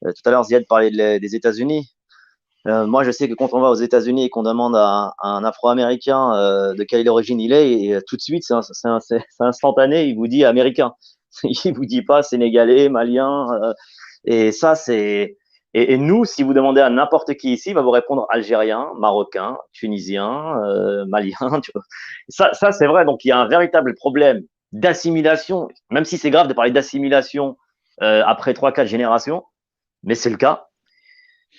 Tout à l'heure, Ziad parlait des États-Unis. Moi, je sais que quand on va aux États-Unis et qu'on demande à un Afro-Américain de quelle origine il est, et tout de suite, c'est instantané, il vous dit américain. Il vous dit pas sénégalais, malien. Et ça, c'est. Et nous, si vous demandez à n'importe qui ici, il va vous répondre algérien, marocain, tunisien, malien. Tu vois. Ça, c'est vrai. Donc, il y a un véritable problème d'assimilation, même si c'est grave de parler d'assimilation après 3-4 générations, mais c'est le cas.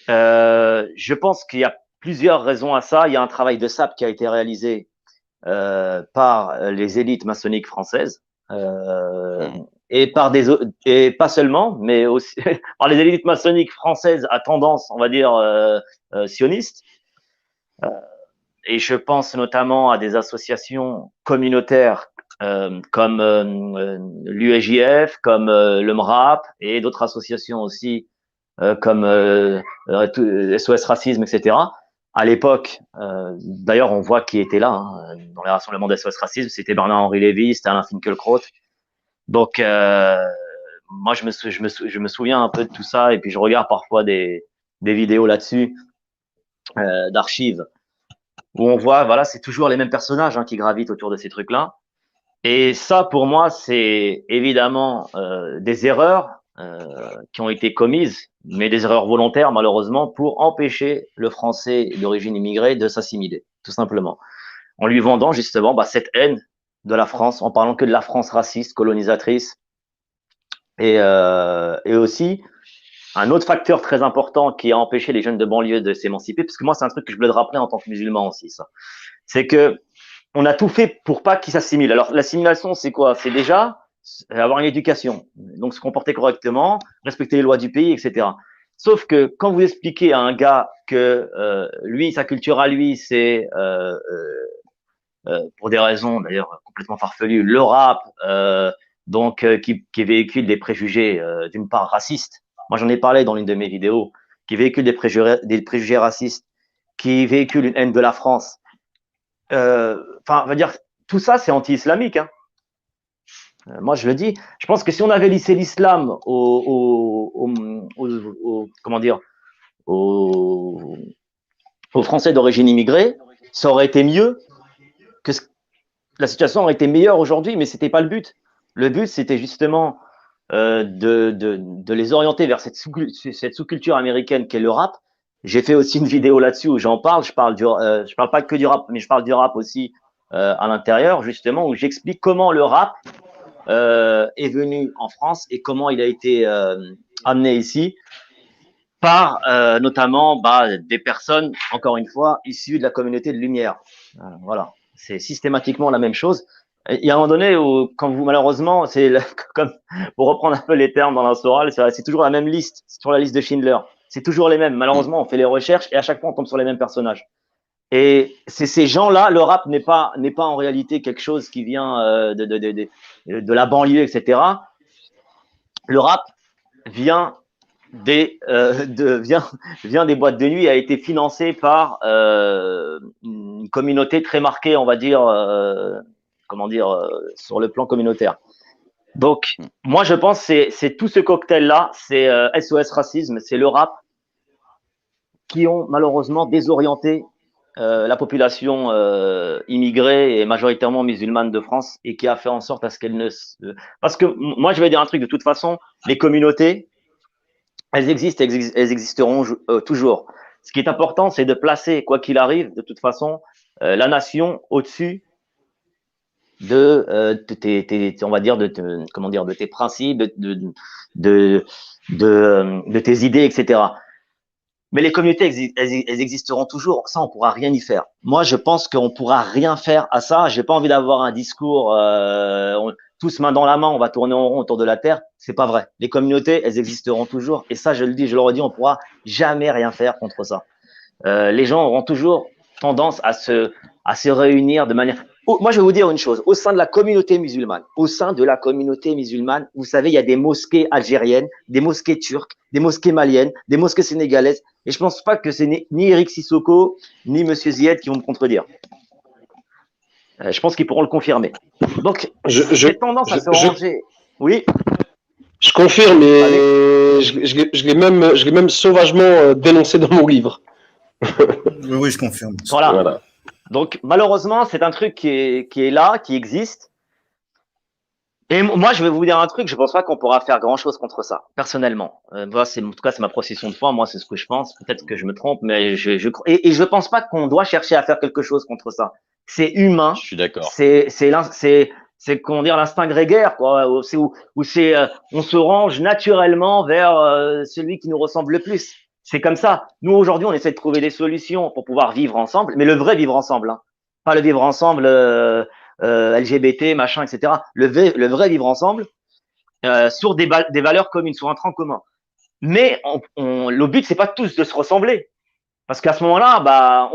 Je pense qu'il y a plusieurs raisons à ça. Il y a un travail de sape qui a été réalisé par les élites maçonniques françaises et par et pas seulement, mais aussi par les élites maçonniques françaises à tendance, on va dire, sioniste. Et je pense notamment à des associations communautaires comme l'UEJF, comme le MRAP et d'autres associations aussi comme SOS Racisme, etc. À l'époque, d'ailleurs, on voit qui était là dans les rassemblements d'SOS Racisme, c'était Bernard-Henri Lévy, c'était Alain Finkielkraut. Donc, moi, je me souviens un peu de tout ça, et puis je regarde parfois des vidéos là-dessus, d'archives, où on voit, voilà, c'est toujours les mêmes personnages qui gravitent autour de ces trucs-là. Et ça, pour moi, c'est évidemment des erreurs qui ont été commises, mais des erreurs volontaires, malheureusement, pour empêcher le français d'origine immigrée de s'assimiler, tout simplement. En lui vendant justement cette haine de la France, en parlant que de la France raciste, colonisatrice. Et aussi, un autre facteur très important qui a empêché les jeunes de banlieue de s'émanciper, parce que moi, c'est un truc que je voulais te rappeler en tant que musulman aussi, ça. C'est que on a tout fait pour pas qu'ils s'assimilent. Alors, l'assimilation, c'est quoi? C'est déjà avoir une éducation, donc se comporter correctement, respecter les lois du pays, etc. Sauf que quand vous expliquez à un gars que lui, sa culture à lui, c'est pour des raisons d'ailleurs complètement farfelues, le rap, qui véhicule des préjugés d'une part racistes. Moi, j'en ai parlé dans l'une de mes vidéos, qui véhicule des préjugés racistes, qui véhicule une haine de la France. Enfin, veut dire, tout ça, c'est anti-islamique. Moi, je le dis. Je pense que si on avait lissé l'islam comment dire, aux Français d'origine immigrée, ça aurait été mieux. La situation aurait été meilleure aujourd'hui, mais c'était pas le but. Le but, c'était justement de les orienter vers cette sous-culture américaine qu'est le rap. J'ai fait aussi une vidéo là-dessus où j'en parle. Je parle pas que du rap, mais je parle du rap aussi à l'intérieur, justement, où j'explique comment le rap est venu en France et comment il a été amené ici par notamment des personnes, encore une fois, issues de la communauté de Lumière. Voilà, c'est systématiquement la même chose. Il y a un moment donné où, quand vous, malheureusement, c'est comme pour reprendre un peu les termes dans l'instoral, c'est toujours la même liste, sur la liste de Schindler. C'est toujours les mêmes. Malheureusement, on fait les recherches et à chaque fois, on tombe sur les mêmes personnages. Et c'est ces gens-là, le rap n'est pas en réalité quelque chose qui vient de la banlieue, etc. Le rap vient des boîtes de nuit, a été financé par une communauté très marquée, on va dire, sur le plan communautaire. Donc, moi, je pense que c'est tout ce cocktail-là, c'est SOS Racisme, c'est le rap, qui ont malheureusement désorienté la population immigrée et majoritairement musulmane de France, et qui a fait en sorte à ce qu'elle ne... Parce que moi, je vais dire un truc, de toute façon, les communautés, elles existeront toujours. Ce qui est important, c'est de placer, quoi qu'il arrive, de toute façon, la nation au-dessus de tes principes, de tes idées, etc. Mais les communautés, elles existeront toujours. Ça, on pourra rien y faire. Moi, je pense qu'on pourra rien faire à ça. J'ai pas envie d'avoir un discours tous main dans la main, on va tourner en rond autour de la Terre. C'est pas vrai. Les communautés, elles existeront toujours. Et ça, je le dis, je le redis, on pourra jamais rien faire contre ça. Les gens auront toujours tendance à se réunir de manière... Moi, je vais vous dire une chose. Au sein de la communauté musulmane, vous savez, il y a des mosquées algériennes, des mosquées turques, des mosquées maliennes, des mosquées sénégalaises. Et je pense pas que c'est ni Eric Sissoko, ni Monsieur Zied qui vont me contredire. Je pense qu'ils pourront le confirmer. Donc, j'ai tendance à se ranger. Oui. Je confirme, et je l'ai même sauvagement dénoncé dans mon livre. Oui, je confirme. Voilà. Donc, malheureusement, c'est un truc qui est là, qui existe. Et moi, je vais vous dire un truc, je pense pas qu'on pourra faire grand-chose contre ça, personnellement. En tout cas, c'est ma procession de foi, moi, c'est ce que je pense. Peut-être que je me trompe, mais je pense pas qu'on doit chercher à faire quelque chose contre ça. C'est humain. Je suis d'accord. C'est comment dire, l'instinct grégaire, quoi. On se range naturellement vers celui qui nous ressemble le plus. C'est comme ça. Nous, aujourd'hui, on essaie de trouver des solutions pour pouvoir vivre ensemble, mais le vrai vivre ensemble, hein. Pas le vivre ensemble LGBT, machin, etc. Le vrai vivre ensemble sur des valeurs communes, sur un tronc commun. Mais le but, c'est pas tous de se ressembler. Parce qu'à ce moment-là, bah,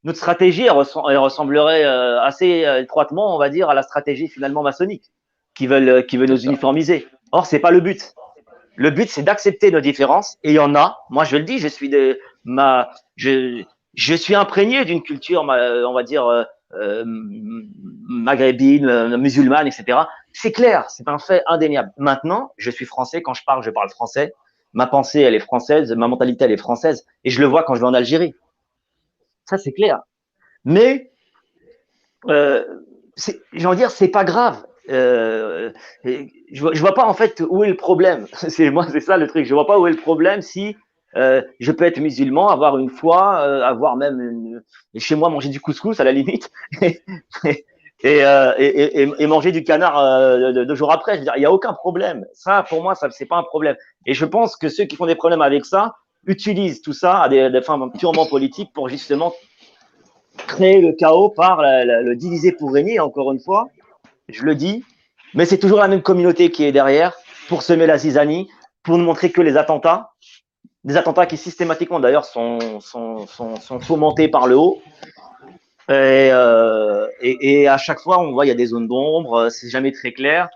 notre stratégie, elle ressemblerait assez étroitement, on va dire, à la stratégie finalement maçonnique, qui veulent nous uniformiser. Or, c'est pas le but. Le but, c'est d'accepter nos différences. Et il y en a. Moi, je le dis, je suis imprégné d'une culture, on va dire, maghrébine, musulmane, etc. C'est clair, c'est un fait indéniable. Maintenant, je suis français. Quand je parle français. Ma pensée, elle est française. Ma mentalité, elle est française. Et je le vois quand je vais en Algérie. Ça, c'est clair. Mais, j'ai envie de dire, c'est pas grave. Je vois pas en fait où est le problème. C'est ça le truc. Je vois pas où est le problème si je peux être musulman, avoir une foi, avoir même chez moi manger du couscous à la limite et manger du canard 2 jours après. Je veux dire, il y a aucun problème. Ça, pour moi, ça c'est pas un problème. Et je pense que ceux qui font des problèmes avec ça utilisent tout ça à des fins purement politiques pour justement créer le chaos par le diviser pour régner. Encore une fois, je le dis, mais c'est toujours la même communauté qui est derrière pour semer la zizanie, pour nous montrer que les attentats, des attentats qui systématiquement d'ailleurs sont fomentés par le haut. Et à chaque fois, on voit il y a des zones d'ombre, c'est jamais très clair.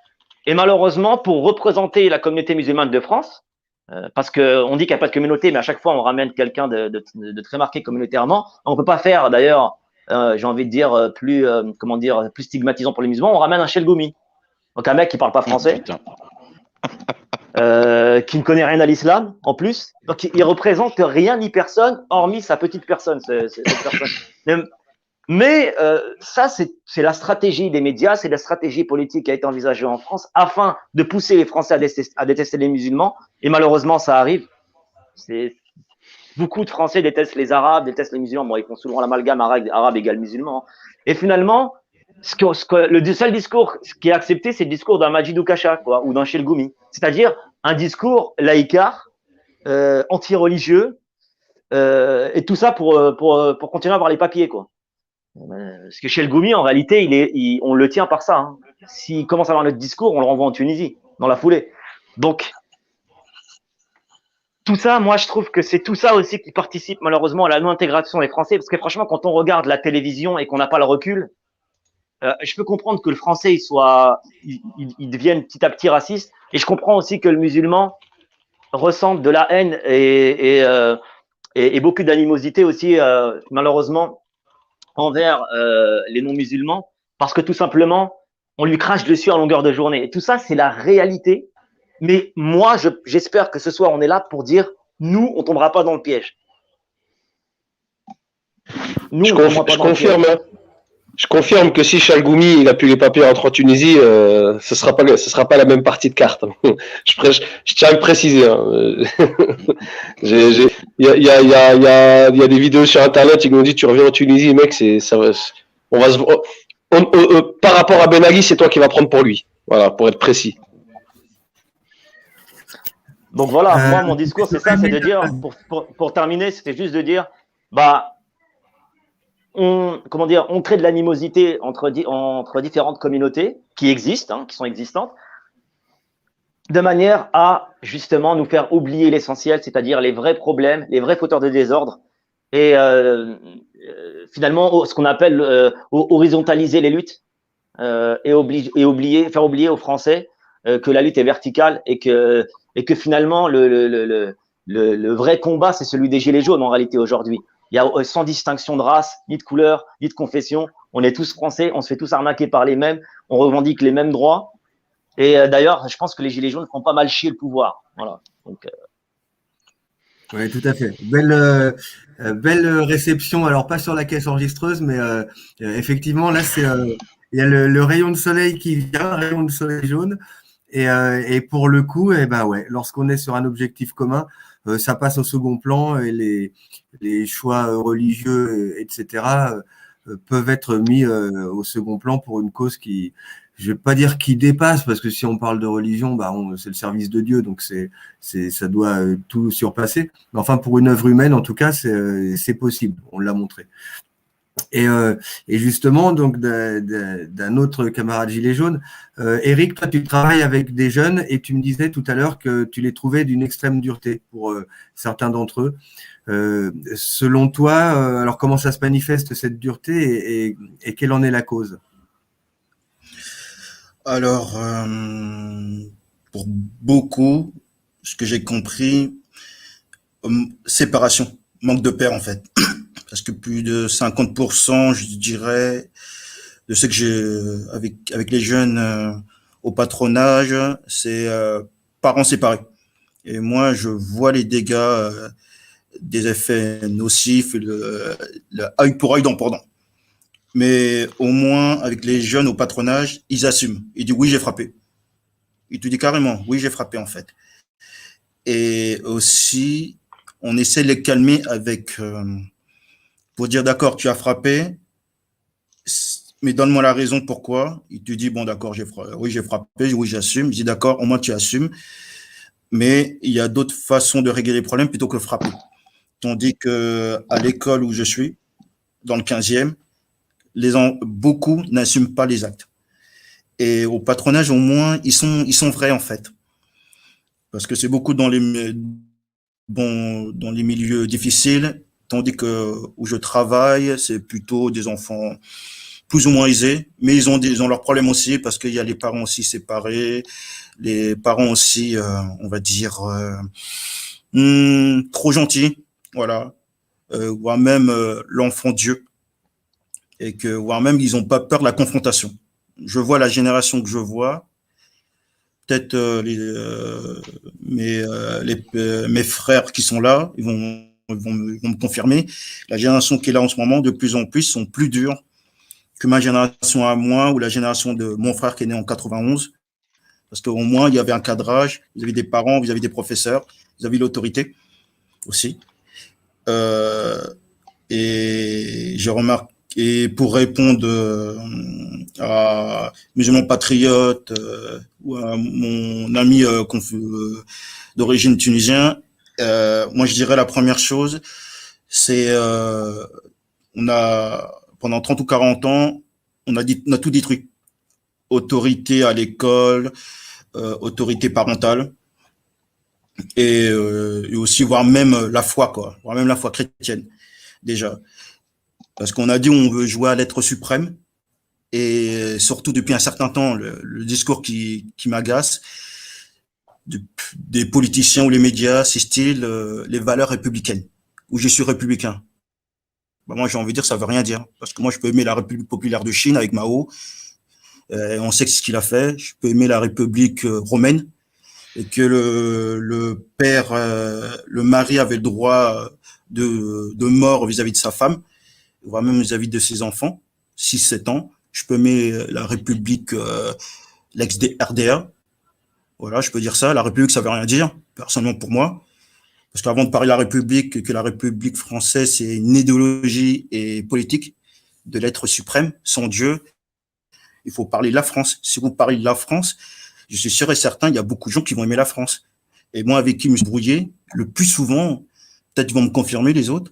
Et malheureusement, pour représenter la communauté musulmane de France, parce qu'on dit qu'il n'y a pas de communauté, mais à chaque fois, on ramène quelqu'un de très marqué communautairement. On ne peut pas faire, d'ailleurs, j'ai envie de dire, plus stigmatisant pour les musulmans, on ramène un Chelgoumi. Donc un mec qui parle pas français, qui ne connaît rien à l'islam, en plus. Donc il représente rien ni personne, hormis sa petite personne, cette personne. Mais ça, c'est la stratégie des médias, c'est la stratégie politique qui a été envisagée en France afin de pousser les Français à détester les musulmans. Et malheureusement, ça arrive. Beaucoup de Français détestent les Arabes, détestent les musulmans. Bon, ils font souvent l'amalgame arabe égale musulman. Et finalement, le seul discours qui est accepté, c'est le discours d'un Majid Oukacha, quoi, ou d'un Chelgoumi. C'est-à-dire un discours laïcard, anti-religieux, et tout ça pour continuer à avoir les papiers, quoi. Parce que Chelgoumi, en réalité, on le tient par ça. Hein. S'il commence à avoir notre discours, on le renvoie en Tunisie, dans la foulée. Donc, tout ça, moi, je trouve que c'est tout ça aussi qui participe malheureusement à la non-intégration des Français. Parce que franchement, quand on regarde la télévision et qu'on n'a pas le recul, je peux comprendre que le Français, il devienne petit à petit raciste. Et je comprends aussi que le musulman ressente de la haine et beaucoup d'animosité aussi, malheureusement, envers les non-musulmans, parce que tout simplement, on lui crache dessus à longueur de journée. Et tout ça, c'est la réalité. Mais moi, j'espère que ce soir, on est là pour dire, nous, on tombera pas dans le piège. Nous, je confirme que si Chalgoumi il a pu les papiers rentrer en Tunisie, ce sera pas la même partie de carte. Je tiens à le préciser. Il y a des vidéos sur internet qui nous disent tu reviens en Tunisie, mec, par rapport à Ben Ali, c'est toi qui vas prendre pour lui. Voilà, pour être précis. Donc voilà, moi mon discours c'est ça, c'est de dire, pour terminer, c'était juste de dire, on crée de l'animosité entre différentes communautés qui existent, qui sont existantes, de manière à justement nous faire oublier l'essentiel, c'est-à-dire les vrais problèmes, les vrais fauteurs de désordre, et finalement ce qu'on appelle horizontaliser les luttes et faire oublier aux Français que la lutte est verticale et que finalement le vrai combat c'est celui des gilets jaunes en réalité aujourd'hui. Il y a sans distinction de race, ni de couleur, ni de confession. On est tous français, on se fait tous arnaquer par les mêmes, on revendique les mêmes droits. Et d'ailleurs, je pense que les gilets jaunes font pas mal chier le pouvoir. Voilà. Donc, oui, tout à fait. Belle réception. Alors pas sur la caisse enregistreuse, mais effectivement là c'est il y a le rayon de soleil qui vient, un rayon de soleil jaune. Et pour le coup, lorsqu'on est sur un objectif commun, ça passe au second plan et les choix religieux, etc., peuvent être mis au second plan pour une cause qui je vais pas dire qui dépasse, parce que si on parle de religion, bah c'est le service de Dieu, donc ça doit tout surpasser. Mais enfin, pour une œuvre humaine, en tout cas, c'est possible. On l'a montré. Et justement, donc d'un autre camarade gilet jaune, Eric, toi, tu travailles avec des jeunes et tu me disais tout à l'heure que tu les trouvais d'une extrême dureté pour certains d'entre eux. Selon toi, alors comment ça se manifeste cette dureté et quelle en est la cause? Alors, pour beaucoup, ce que j'ai compris, séparation, manque de père en fait. Parce que plus de 50%, je dirais, de ce que j'ai avec les jeunes au patronage, c'est parents séparés. Et moi, je vois les dégâts des effets nocifs, le œil pour œil, dent pour dent. Mais au moins, avec les jeunes au patronage, ils assument. Ils disent oui, j'ai frappé. Ils te disent carrément oui, j'ai frappé en fait. Et aussi, on essaie de les calmer avec pour dire d'accord, tu as frappé, mais donne-moi la raison pourquoi. Il te dit bon d'accord, oui j'ai frappé, oui j'assume. Je dis d'accord, au moins tu assumes. Mais il y a d'autres façons de régler les problèmes plutôt que frapper. Tandis que à l'école où je suis, dans le 15e, beaucoup n'assument pas les actes. Et au patronage, au moins, ils sont vrais en fait, parce que c'est beaucoup dans les milieux difficiles, tandis que où je travaille, c'est plutôt des enfants plus ou moins aisés, mais ils ont leurs problèmes aussi, parce qu'il y a les parents aussi séparés, les parents aussi, on va dire, trop gentils, voilà, voire même l'enfant Dieu, et que voire même ils n'ont pas peur de la confrontation. Je vois la génération que je vois, peut-être mes frères qui sont là, ils vont me confirmer. La génération qui est là en ce moment, de plus en plus, sont plus durs que ma génération à moi ou la génération de mon frère qui est né en 91. Parce qu'au moins, il y avait un cadrage, vous avez des parents, vous avez des professeurs, vous avez l'autorité aussi. Et je remarque, et pour répondre à Musulman Patriote ou à mon ami d'origine tunisienne, moi je dirais la première chose, c'est on a pendant 30 ou 40 ans, on a tout détruit. Autorité à l'école, autorité parentale, et aussi voire même la foi, quoi, voire même la foi chrétienne déjà. Parce qu'on a dit on veut jouer à l'être suprême, et surtout depuis un certain temps, le discours qui m'agace des politiciens ou les médias, c'est style les valeurs républicaines, où je suis républicain. Bah, moi j'ai envie de dire ça veut rien dire, parce que moi je peux aimer la République populaire de Chine avec Mao, on sait ce qu'il a fait, je peux aimer la République romaine, et que le père, le mari avait le droit de mort vis-à-vis de sa femme, voire même vis-à-vis de ses enfants, 6-7 ans. Je peux aimer la République, l'ex-RDA. Voilà, je peux dire ça. La République, ça veut rien dire, personnellement pour moi. Parce qu'avant de parler de la République, que la République française, c'est une idéologie et politique de l'être suprême, sans Dieu. Il faut parler de la France. Si vous parlez de la France, je suis sûr et certain, il y a beaucoup de gens qui vont aimer la France. Et moi, avec qui je me suis brouillé, le plus souvent, peut-être ils vont me confirmer les autres,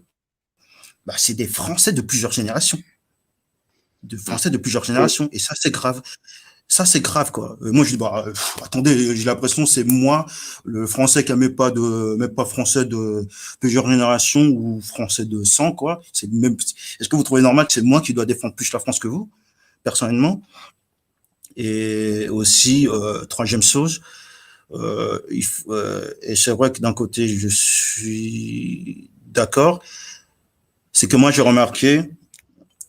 bah, c'est des Français de plusieurs générations. Et ça, c'est grave. Ça, c'est grave, quoi. Moi, je dis, bah, attendez, j'ai l'impression, c'est moi, le Français qui n'a même pas Français de plusieurs générations ou Français de 100, quoi. Est-ce que vous trouvez normal que c'est moi qui dois défendre plus la France que vous, personnellement? Et aussi, troisième chose, et c'est vrai que d'un côté, je suis d'accord, c'est que moi, j'ai remarqué,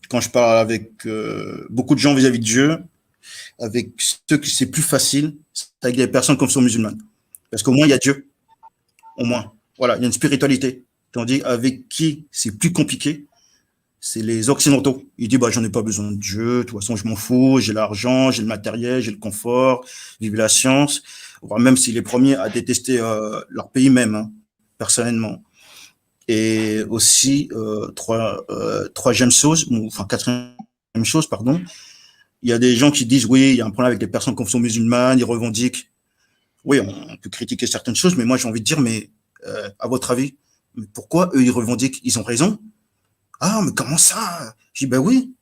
quand je parle avec beaucoup de gens vis-à-vis de Dieu, avec ceux qui c'est plus facile, c'est avec des personnes comme sont musulmanes. Parce qu'au moins, il y a Dieu. Au moins. Voilà, il y a une spiritualité. Tandis avec qui c'est plus compliqué, c'est les Occidentaux. Ils disent, bah, j'en ai pas besoin de Dieu, de toute façon, je m'en fous, j'ai l'argent, j'ai le matériel, j'ai le confort, vive la science. Voire même si les premiers à détester leur pays même, hein, personnellement. Et aussi, troisième chose, enfin, quatrième chose, pardon, Il y a des gens qui disent, oui, il y a un problème avec les personnes confession musulmane, ils revendiquent. Oui, on peut critiquer certaines choses, mais moi, j'ai envie de dire, mais à votre avis, pourquoi eux, ils revendiquent? Ils ont raison? Ah, mais comment ça? Je dis, ben oui,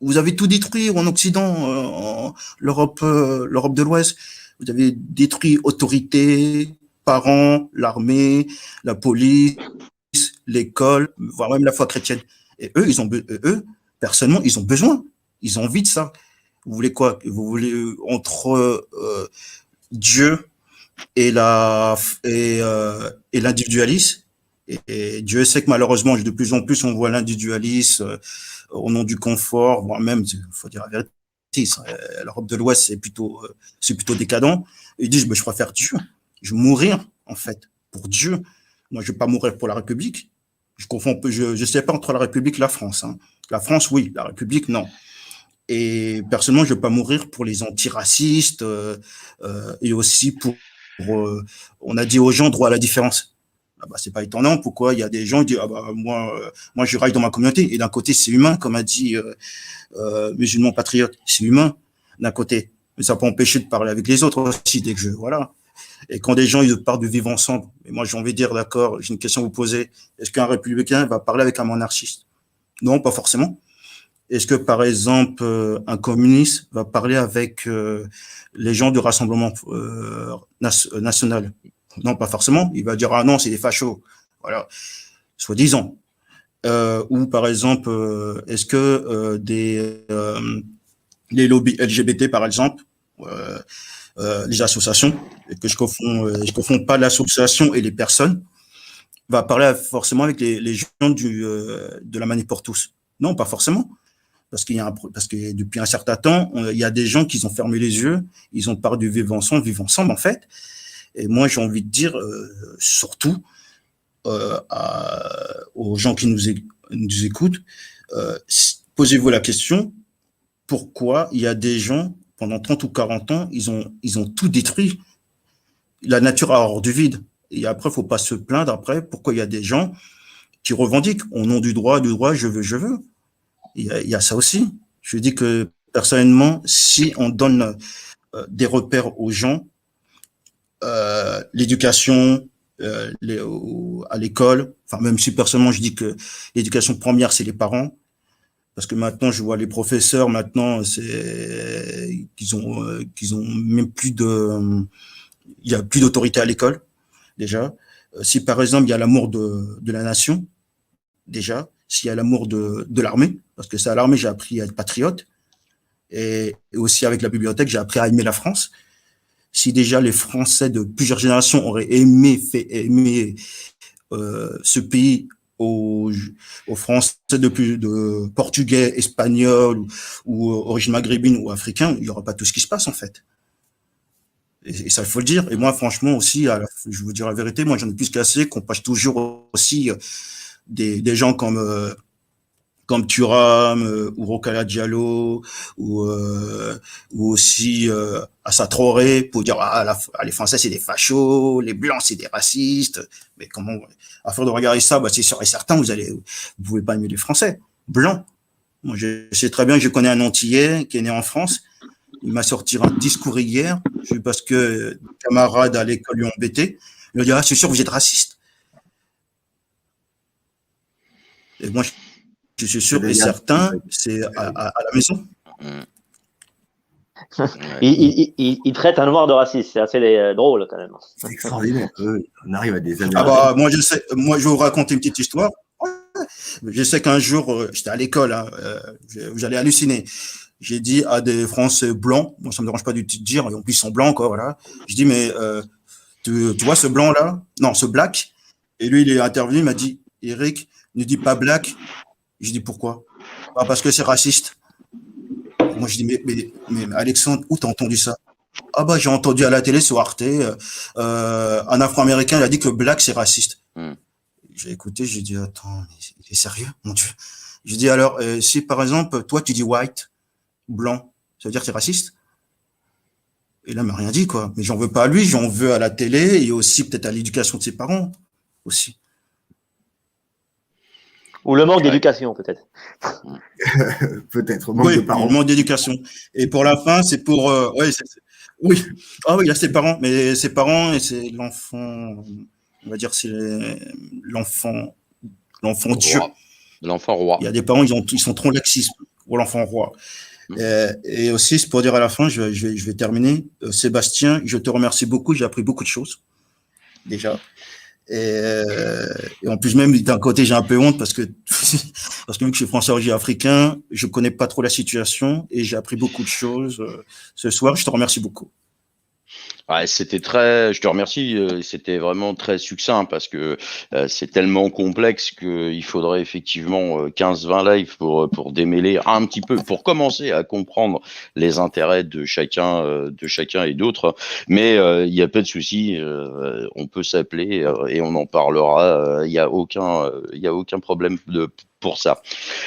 vous avez tout détruit en Occident, l'Europe de l'Ouest. Vous avez détruit autorité, parents, l'armée, la police, l'école, voire même la foi chrétienne. Et eux, personnellement, ils ont besoin. Ils ont envie de ça. Vous voulez quoi? Vous voulez entre Dieu et l'individualisme. Et Dieu sait que malheureusement, de plus en plus, on voit l'individualisme au nom du confort, voire même, il faut dire la vérité, l'Europe de l'Ouest, c'est plutôt décadent. Ils disent, je préfère Dieu. Je vais mourir, en fait, pour Dieu. Moi, je ne vais pas mourir pour la République. Je sais pas entre la République et la France. Hein. La France, oui. La République, non. Et personnellement, je ne vais pas mourir pour les antiracistes et aussi pour on a dit aux gens droit à la différence. Ah bah, c'est pas étonnant pourquoi il y a des gens qui disent ah bah, moi je reste dans ma communauté. Et d'un côté, c'est humain, comme a dit musulman patriote, c'est humain d'un côté. Mais ça peut empêcher de parler avec les autres aussi dès que voilà. Et quand des gens ils parlent de vivre ensemble, et moi j'ai envie de dire d'accord, j'ai une question à vous poser. Est-ce qu'un républicain va parler avec un monarchiste? Non, pas forcément. Est-ce que, par exemple, un communiste va parler avec les gens du Rassemblement national? Non, pas forcément. Il va dire, ah non, c'est des fachos. Voilà, soi-disant. Ou, par exemple, est-ce que les lobbies LGBT, par exemple, les associations, et que je confonds pas l'association et les personnes, va parler forcément avec les gens de la Manif pour tous? Non, pas forcément. Parce que depuis un certain temps, il y a des gens qui ont fermé les yeux, ils ont parlé du vivre ensemble en fait. Et moi, j'ai envie de dire, surtout aux gens qui nous écoutent, posez-vous la question, pourquoi il y a des gens, pendant 30 ou 40 ans, ils ont tout détruit. La nature a horreur du vide. Et après, il ne faut pas se plaindre après, pourquoi il y a des gens qui revendiquent au nom du droit, je veux. Il y a ça aussi. Je dis que personnellement, si on donne des repères aux gens, l'éducation à l'école, enfin même si personnellement je dis que l'éducation première c'est les parents, parce que maintenant je vois les professeurs maintenant c'est qu'ils ont même il y a plus d'autorité à l'école déjà. Si par exemple il y a l'amour de la nation déjà. S'il y a l'amour de l'armée, parce que c'est à l'armée j'ai appris à être patriote, et aussi avec la bibliothèque, j'ai appris à aimer la France. Si déjà les Français de plusieurs générations auraient fait aimer ce pays aux Français de portugais, espagnols ou origine maghrébine ou africain, il n'y aura pas tout ce qui se passe en fait. Et ça, il faut le dire. Et moi, franchement aussi, je vous dire la vérité, moi j'en ai plus qu'assez qu'on passe toujours aussi des gens comme Thuram ou Rokala Diallo ou aussi Assa Traoré pour dire les Français c'est des fachos, les Blancs c'est des racistes. Mais comment, à force de regarder ça, c'est sûr et certain vous pouvez pas aimer les Français blancs. Moi je sais très bien que je connais un Antillais qui est né en France. Il m'a sorti un discours hier parce que des camarades à l'école lui ont embêté. Il m'a dit c'est sûr vous êtes raciste. Et moi, je suis sûr et certain, c'est à la maison. Il traite un noir de raciste, c'est assez drôle quand même. C'est extraordinaire. On arrive à des années. Ah bah, moi, je vais vous raconter une petite histoire. Je sais qu'un jour, j'étais à l'école, j'allais halluciner. J'ai dit à des Français blancs, moi ça me dérange pas du tout de dire, et en plus ils sont blancs, quoi, voilà. Je dis, mais tu vois ce blanc-là? Non, ce black. Et lui, il est intervenu, il m'a dit, Eric, ne dis pas black. Je dis pourquoi? Parce que c'est raciste. Moi je dis mais Alexandre, où t'as entendu ça? Ah bah j'ai entendu à la télé sur Arte, un Afro-Américain il a dit que black c'est raciste. J'ai écouté, j'ai dit attends, il est sérieux, mon Dieu. Je dis alors si par exemple toi tu dis white, blanc, ça veut dire que c'est raciste? Et là il m'a rien dit quoi. Mais j'en veux pas à lui, j'en veux à la télé et aussi peut-être à l'éducation de ses parents aussi. Ou le manque d'éducation, peut-être. Peut-être, manque Oui, de il parents. manque d'éducation. Et pour la fin, c'est pour, oui, ah oui, il y a ses parents, mais ses parents et c'est l'enfant, on va dire, c'est l'enfant, l'enfant Dieu. Roi. L'enfant roi. Il y a des parents, ils sont trop laxistes pour l'enfant roi. Et aussi, c'est pour dire à la fin, je vais terminer. Sébastien, je te remercie beaucoup. J'ai appris beaucoup de choses, déjà. Et en plus, même d'un côté, j'ai un peu honte parce que, parce que vu que je suis français origine africain, je connais pas trop la situation et j'ai appris beaucoup de choses ce soir. Je te remercie beaucoup. Ouais, c'était très, je te remercie, c'était vraiment très succinct parce que c'est tellement complexe qu'il faudrait effectivement 15-20 lives pour démêler un petit peu, pour commencer à comprendre les intérêts de chacun et d'autres. Mais il y a pas de souci, on peut s'appeler et on en parlera. Il y a aucun problème pour ça.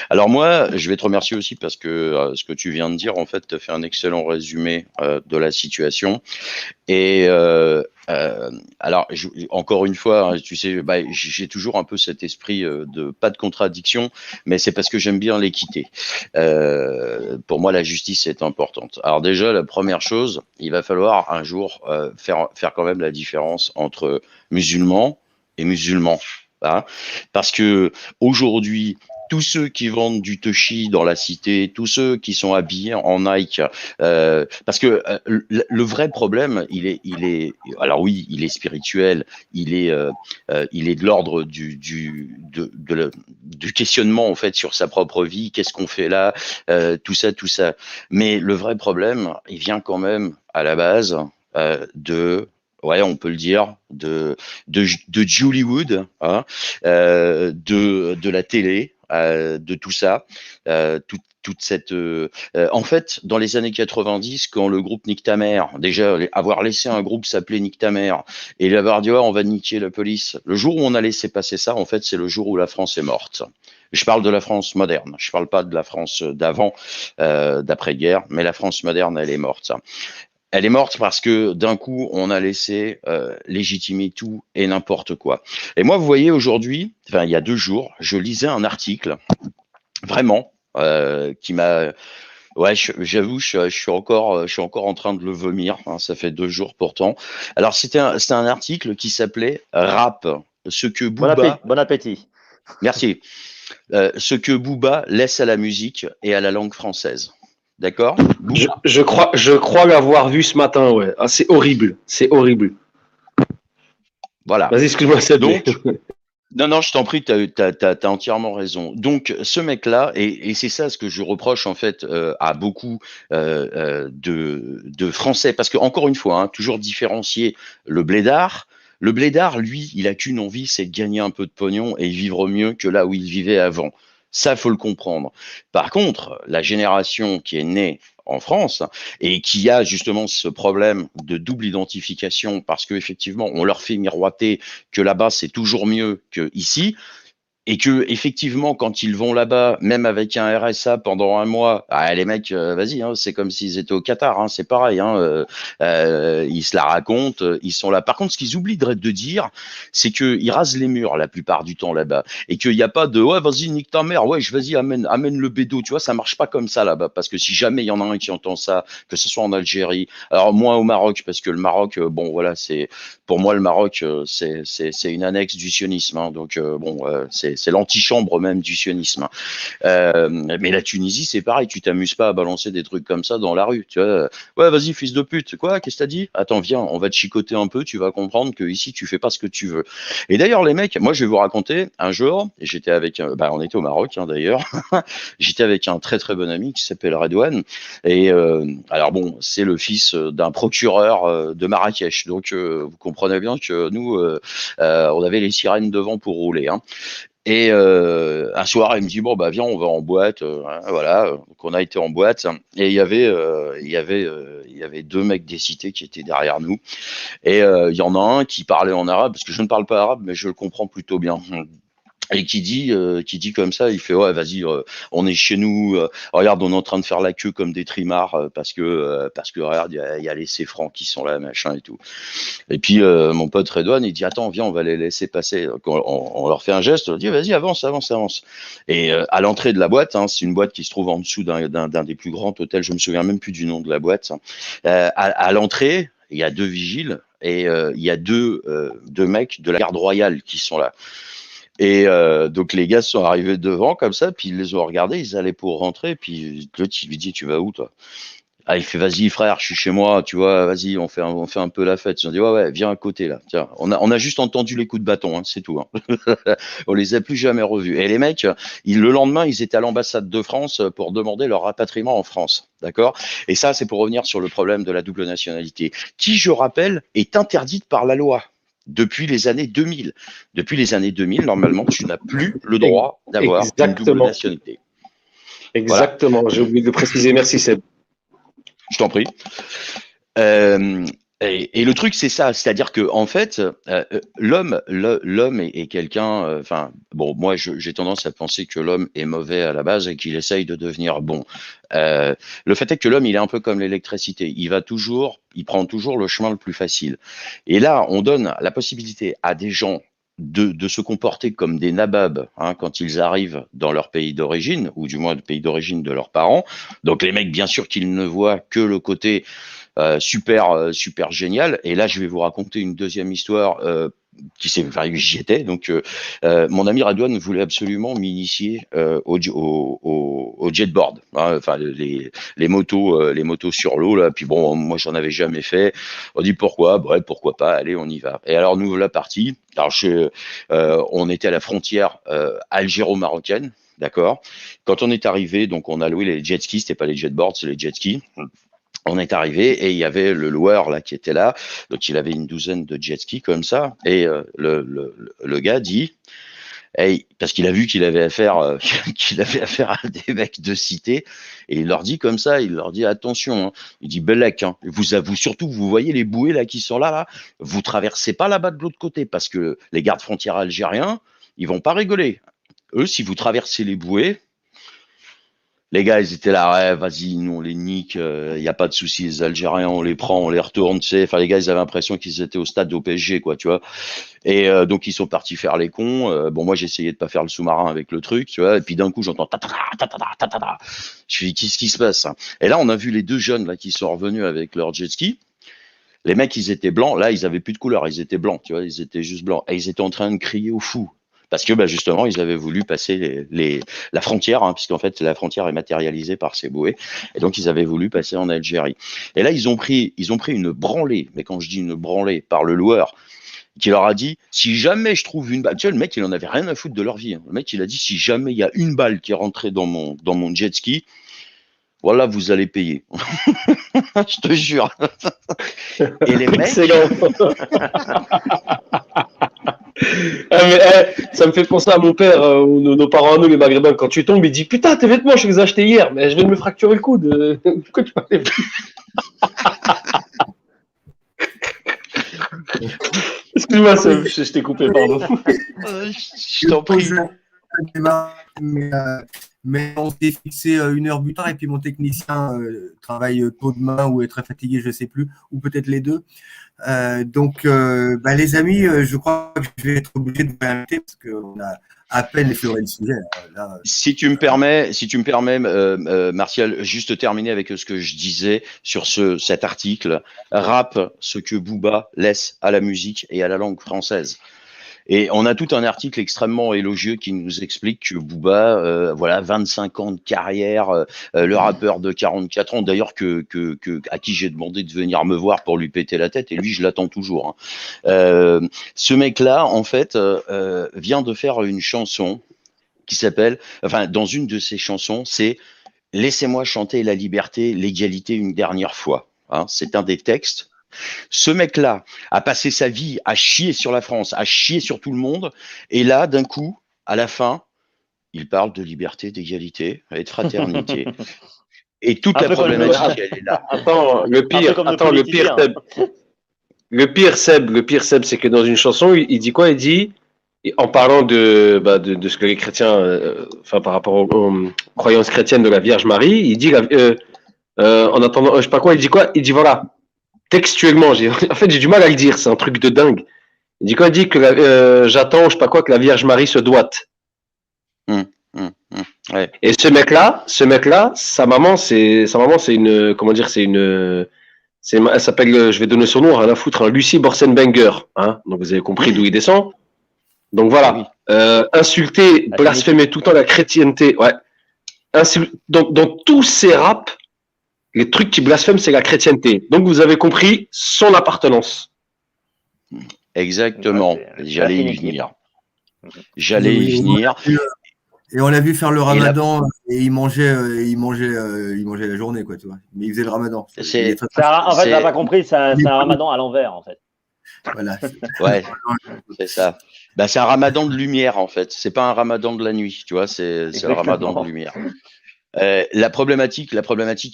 Alors moi, je vais te remercier aussi parce que ce que tu viens de dire, en fait, tu as fait un excellent résumé de la situation. Et alors, encore une fois, hein, tu sais, bah, j'ai toujours un peu cet esprit de pas de contradiction, mais c'est parce que j'aime bien l'équité. Pour moi, la justice est importante. Alors déjà, la première chose, il va falloir un jour faire quand même la différence entre musulmans et musulmans. Hein, parce que aujourd'hui, tous ceux qui vendent du Toshi dans la cité, tous ceux qui sont habillés en Nike, parce que le vrai problème, alors oui, il est spirituel, il est de l'ordre du questionnement en fait sur sa propre vie, qu'est-ce qu'on fait là, tout ça. Mais le vrai problème, il vient quand même à la base ouais, on peut le dire, de Jollywood, hein, de la télé, de tout ça, toute cette. En fait, dans les années 90, quand le groupe Nick ta mère, déjà avoir laissé un groupe s'appeler Nick ta mère et lui avoir dit oh, on va niquer la police, le jour où on a laissé passer ça, en fait, c'est le jour où la France est morte. Je parle de la France moderne, je parle pas de la France d'avant, d'après-guerre, mais la France moderne, elle est morte. Elle est morte parce que d'un coup, on a laissé légitimer tout et n'importe quoi. Et moi, vous voyez, aujourd'hui, enfin, il y a 2 jours, je lisais un article, vraiment, qui m'a... Ouais, j'avoue, je suis encore en train de le vomir. Hein, ça fait 2 jours pourtant. Alors, c'était un article qui s'appelait Rap, ce que Booba... Bon appétit. Merci. Ce que Booba laisse à la musique et à la langue française. D'accord? Je crois l'avoir vu ce matin, ouais. Ah, c'est horrible. Voilà. Vas-y, excuse-moi, c'est donc. Non, je t'en prie, t'as entièrement raison. Donc, ce mec-là, et c'est ça ce que je reproche en fait à beaucoup de Français, parce que encore une fois, hein, toujours différencier le blédard. Le blédard, lui, il a qu'une envie, c'est de gagner un peu de pognon et vivre mieux que là où il vivait avant. Ça, faut le comprendre. Par contre, la génération qui est née en France et qui a justement ce problème de double identification parce qu'effectivement, on leur fait miroiter que là-bas, c'est toujours mieux qu'ici. Et que effectivement, quand ils vont là-bas, même avec un RSA pendant 1 mois, les mecs, vas-y, hein, c'est comme s'ils étaient au Qatar, hein, c'est pareil. Hein, ils se la racontent, ils sont là. Par contre, ce qu'ils oublient de dire, c'est qu'ils rasent les murs la plupart du temps là-bas, et qu'il n'y a pas de ouais, vas-y, nique ta mère, ouais, vas-y, amène le bédo. Tu vois, ça marche pas comme ça là-bas, parce que si jamais il y en a un qui entend ça, que ce soit en Algérie, alors moins au Maroc, parce que le Maroc, bon, voilà, c'est pour moi le Maroc, c'est une annexe du sionisme, hein, donc bon, c'est l'antichambre même du sionisme. Mais la Tunisie, c'est pareil, tu t'amuses pas à balancer des trucs comme ça dans la rue. Tu vois, ouais, vas-y, fils de pute. Quoi, qu'est-ce que t'as dit? Attends, viens, on va te chicoter un peu, tu vas comprendre que ici, tu fais pas ce que tu veux. Et d'ailleurs, les mecs, moi, je vais vous raconter, un jour, j'étais avec, on était au Maroc, hein, d'ailleurs, j'étais avec un très très bon ami qui s'appelle Redouane. Et alors bon, c'est le fils d'un procureur de Marrakech. Donc, vous comprenez bien que nous, on avait les sirènes devant pour rouler. Hein. Et un soir, il me dit bon bah viens, on va en boîte, hein, voilà. Donc on a été en boîte et il y avait 2 mecs des cités qui étaient derrière nous. Et il y en a un qui parlait en arabe parce que je ne parle pas arabe, mais je le comprends plutôt bien. et qui dit comme ça, il fait ouais, vas-y, on est chez nous, regarde, on est en train de faire la queue comme des trimards parce que regarde, il y a les C-francs qui sont là, machin et tout. Et puis mon pote Redouane, il dit attends, viens, on va les laisser passer. Donc, on leur fait un geste, on dit vas-y, avance. Et à l'entrée de la boîte, hein, c'est une boîte qui se trouve en dessous d'un des plus grands hôtels, je me souviens même plus du nom de la boîte. À l'entrée, il y a 2 vigiles et il y a deux mecs de la garde royale qui sont là. Et donc les gars sont arrivés devant comme ça, puis ils les ont regardés, ils allaient pour rentrer, puis l'autre il lui dit tu vas où toi? Ah, il fait vas-y frère, je suis chez moi, tu vois, vas-y on fait un peu la fête. Ils ont dit ouais viens à côté là, tiens, on a juste entendu les coups de bâton, hein, c'est tout. Hein. On les a plus jamais revus. Et les mecs, le lendemain ils étaient à l'ambassade de France pour demander leur rapatriement en France, d'accord? Et ça c'est pour revenir sur le problème de la double nationalité, qui je rappelle est interdite par la loi. Depuis les années 2000. Depuis les années 2000, normalement, tu n'as plus le droit d'avoir une double nationalité. Exactement, voilà. J'ai oublié de le préciser. Merci Seb. Je t'en prie. Et le truc, c'est ça, c'est-à-dire que en fait, l'homme est quelqu'un. Enfin, bon, moi, j'ai tendance à penser que l'homme est mauvais à la base et qu'il essaye de devenir bon. Le fait est que l'homme, il est un peu comme l'électricité. Il prend toujours le chemin le plus facile. Et là, on donne la possibilité à des gens de se comporter comme des nababs quand ils arrivent dans leur pays d'origine, ou du moins le pays d'origine de leurs parents. Donc les mecs, bien sûr qu'ils ne voient que le côté super génial. Et là, je vais vous raconter une deuxième histoire j'y étais. Donc, mon ami Redouane voulait absolument m'initier au jetboard, hein, enfin les motos sur l'eau là. Puis bon, moi j'en avais jamais fait. On dit pourquoi pas. Allez, on y va. Et alors nous voilà partis. Alors on était à la frontière algéro-marocaine. D'accord. Quand on est arrivé, donc on a loué les jet skis. C'était pas les jetboards, c'est les jet skis. On est arrivé et il y avait le loueur là qui était là, donc il avait une douzaine de jet skis comme ça, et le gars dit, hey, parce qu'il a vu qu'il avait affaire à des mecs de cité, et il leur dit comme ça, il leur dit attention, hein. Il dit Belek, hein, vous surtout vous voyez les bouées là qui sont là, vous traversez pas là-bas de l'autre côté parce que les gardes frontières algériens, ils vont pas rigoler. Eux, si vous traversez les bouées. Les gars, ils étaient là, ouais, vas-y, nous on les nique, y a pas de souci, les Algériens, on les prend, on les retourne, tu sais. Enfin, les gars, ils avaient l'impression qu'ils étaient au stade au PSG, quoi, tu vois. Et donc ils sont partis faire les cons. Bon, moi j'essayais de pas faire le sous-marin avec le truc, tu vois. Et puis d'un coup, j'entends ta ta ta ta ta ta ta. Je me dis qu'est-ce qui se passe? Et là, on a vu les 2 jeunes là qui sont revenus avec leur jet ski. Les mecs, ils étaient blancs. Là, ils avaient plus de couleur, ils étaient blancs, tu vois. Ils étaient juste blancs. Et ils étaient en train de crier au fou. Parce que justement, ils avaient voulu passer la frontière, hein, puisqu'en fait, la frontière est matérialisée par ces bouées. Et donc, ils avaient voulu passer en Algérie. Et là, ils ont pris une branlée. Mais quand je dis une branlée, par le loueur, qui leur a dit, si jamais je trouve une balle, tu vois, le mec, il en avait rien à foutre de leur vie. Hein. Le mec, il a dit, si jamais il y a une balle qui est rentrée dans mon jet ski, voilà, vous allez payer. Je te jure. Et les mecs. Excellent. Ça me fait penser à mon père, nos parents à nous, les Maghrébins, quand tu tombes, il dit putain, tes vêtements, je les ai achetés hier, mais je viens de me fracturer le coude. Pourquoi tu m'as fait? Excuse-moi, je t'ai coupé, pardon. Je t'en prie. Mais on s'est fixé 1 heure butoir et puis mon technicien travaille tôt demain ou est très fatigué, je ne sais plus, ou peut-être les deux. Donc, les amis, je crois que je vais être obligé de vous inviter parce qu'on a à peine effleuré le sujet. Là. Si tu me permets, Martial, juste terminer avec ce que je disais sur cet article. Rap ce que Booba laisse à la musique et à la langue française. Et on a tout un article extrêmement élogieux qui nous explique que Booba, 25 ans de carrière, le rappeur de 44 ans, d'ailleurs à qui j'ai demandé de venir me voir pour lui péter la tête, et lui je l'attends toujours. Hein. Ce mec-là, en fait, vient de faire une chanson qui s'appelle, dans une de ses chansons, c'est « Laissez-moi chanter la liberté, l'égalité une dernière fois ». Hein, c'est un des textes. Ce mec-là a passé sa vie à chier sur la France, à chier sur tout le monde. Et là, d'un coup, à la fin, il parle de liberté, d'égalité et de fraternité. Et toute la problématique, elle est là. Attends, le pire, Seb, c'est que dans une chanson, il dit quoi? Il dit Et en parlant de ce que les chrétiens, enfin par rapport aux croyances chrétiennes de la Vierge Marie, il dit, en attendant, je sais pas quoi, il dit quoi? Il dit voilà, textuellement, en fait j'ai du mal à le dire, c'est un truc de dingue. Il dit quoi? Il dit que j'attends, je sais pas quoi, que la Vierge Marie se doite. Ouais. Et ce mec-là, sa maman, c'est une, comment dire, elle s'appelle, je vais donner son nom, rien à foutre, hein, Lucie Borsenbenger, hein. Donc vous avez compris d'où il descend. Donc voilà, insulter, blasphémer tout le temps la chrétienté, ouais. Dans tous ces raps, les trucs qui blasphèment, c'est la chrétienté. Donc vous avez compris son appartenance. Exactement. Ouais, J'allais y venir. J'allais y Et venir. Et on l'a vu faire le ramadan et il mangeait la journée, quoi, tu vois. Mais il faisait le ramadan. En fait, t'as pas compris, c'est un ramadan à l'envers, en fait. Voilà. Ouais, c'est ça. Bah, c'est un ramadan de lumière, en fait. C'est pas un ramadan de la nuit, tu vois, c'est le ramadan de lumière. La problématique,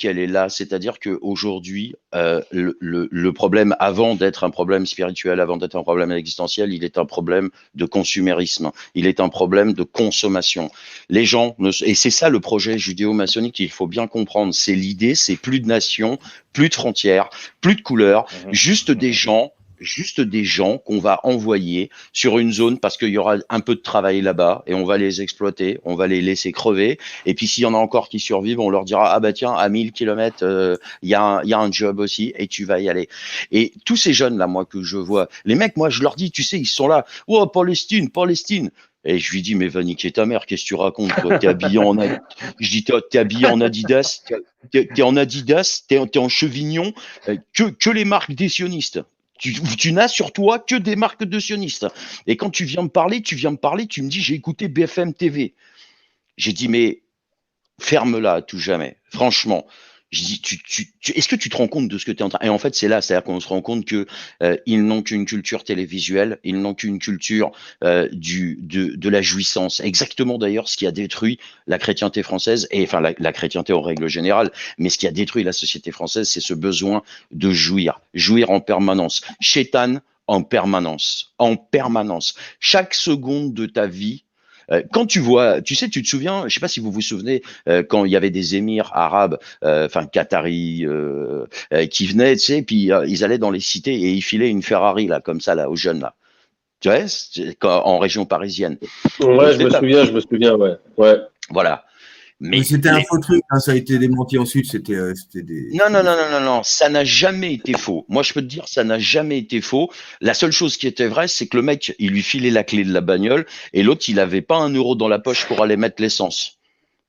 elle est là, c'est-à-dire qu'aujourd'hui, le problème, avant d'être un problème spirituel, avant d'être un problème existentiel, il est un problème de consumérisme, il est un problème de consommation. Les gens, et c'est ça le projet judéo-maçonnique qu'il faut bien comprendre, c'est l'idée, c'est plus de nations, plus de frontières, plus de couleurs, juste des gens qu'on va envoyer sur une zone parce qu'il y aura un peu de travail là-bas et on va les exploiter, on va les laisser crever. Et puis s'il y en a encore qui survivent, on leur dira, ah bah tiens, à 1000 km, il y a un job aussi et tu vas y aller. Et tous ces jeunes-là, moi, que je vois, les mecs, moi, je leur dis, tu sais, ils sont là, oh, Palestine. Et je lui dis, mais va niquer ta mère, qu'est-ce que tu racontes, toi? T'es habillé en t'es habillé en Adidas, t'es en Adidas, t'es en chevignon, que les marques des sionistes. Tu n'as sur toi que des marques de sionistes. Et quand tu viens me parler, tu me dis, j'ai écouté BFM TV. J'ai dit, mais ferme-la à tout jamais. Franchement, je dis, est-ce que tu te rends compte de ce que tu es en train... Et en fait, c'est là, c'est-à-dire qu'on se rend compte que ils n'ont qu'une culture télévisuelle, ils n'ont qu'une culture de la jouissance. Exactement d'ailleurs ce qui a détruit la chrétienté française, et enfin la chrétienté en règle générale, mais ce qui a détruit la société française, c'est ce besoin de jouir en permanence. Chétane en permanence. Chaque seconde de ta vie, quand tu vois, tu sais, tu te souviens, je sais pas si vous vous souvenez, quand il y avait des émirs arabes, enfin qataris, qui venaient, tu sais, puis ils allaient dans les cités et ils filaient une Ferrari là, comme ça là, aux jeunes là. Tu vois, en région parisienne. Ouais, je me souviens, ouais. Voilà. Mais c'était un faux truc, hein, ça a été démenti ensuite, c'était des... Non, ça n'a jamais été faux. Moi, je peux te dire, ça n'a jamais été faux. La seule chose qui était vraie, c'est que le mec, il lui filait la clé de la bagnole et l'autre, il avait pas 1 euro dans la poche pour aller mettre l'essence.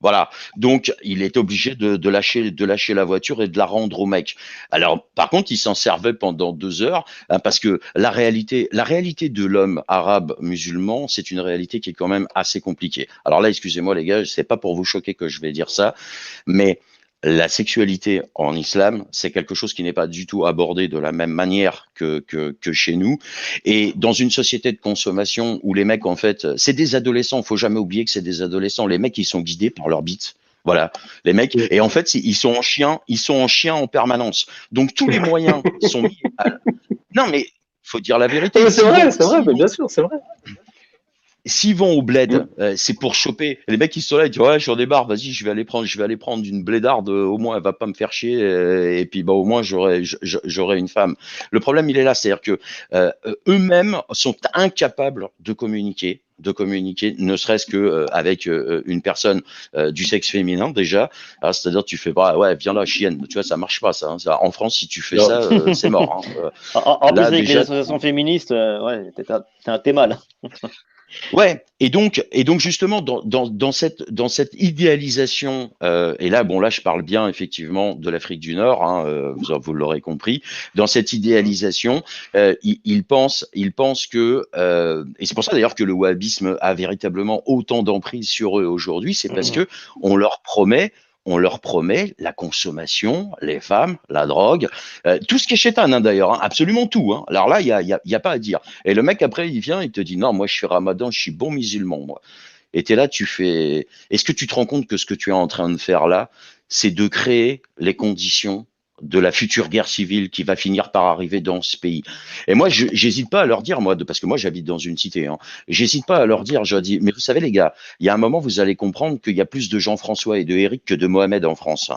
Voilà. Donc, il est obligé de lâcher la voiture et de la rendre au mec. Alors, par contre, il s'en servait pendant 2 heures, hein, parce que la réalité de l'homme arabe musulman, c'est une réalité qui est quand même assez compliquée. Alors là, excusez-moi les gars, c'est pas pour vous choquer que je vais dire ça, mais la sexualité en islam, c'est quelque chose qui n'est pas du tout abordé de la même manière que chez nous. Et dans une société de consommation où les mecs, en fait, c'est des adolescents, faut jamais oublier que c'est des adolescents. Les mecs, ils sont guidés par leur bite. Voilà, les mecs. Et en fait, ils sont en chien en permanence. Donc tous les moyens sont mis Non, mais faut dire la vérité. C'est vrai, mais bien sûr, c'est vrai. S'ils vont au bled, c'est pour choper. Les mecs, ils sont là, ils disent, ouais, j'en débarre, vas-y, je vais aller prendre une blédarde, au moins, elle va pas me faire chier, et puis, bah, au moins, j'aurai une femme. Le problème, il est là, c'est-à-dire que, eux-mêmes sont incapables de communiquer, ne serait-ce que avec une personne du sexe féminin déjà. C'est-à-dire tu fais pas, ouais, viens là, chienne, tu vois, ça marche pas ça. En France, si tu fais ça, c'est mort. En plus, avec les associations féministes, ouais, t'es mal. Ouais, et donc justement dans cette idéalisation, et là bon là je parle bien effectivement de l'Afrique du Nord, hein, vous l'aurez compris, dans cette idéalisation, ils pensent que, et c'est pour ça d'ailleurs que le wahhabisme a véritablement autant d'emprise sur eux aujourd'hui, c'est parce que on leur promet la consommation, les femmes, la drogue, tout ce qui est chétane, hein, d'ailleurs, hein, absolument tout. Hein. Alors là, il y a pas à dire. Et le mec, après, il vient, il te dit, non, moi, je fais ramadan, je suis bon musulman, moi. Et t'es là, tu fais... Est-ce que tu te rends compte que ce que tu es en train de faire là, c'est de créer les conditions de la future guerre civile qui va finir par arriver dans ce pays. Et moi, j'hésite pas à leur dire, moi, parce que moi, j'habite dans une cité, hein, j'hésite pas à leur dire, je dis, mais vous savez, les gars, il y a un moment, vous allez comprendre qu'il y a plus de Jean-François et de Éric que de Mohamed en France.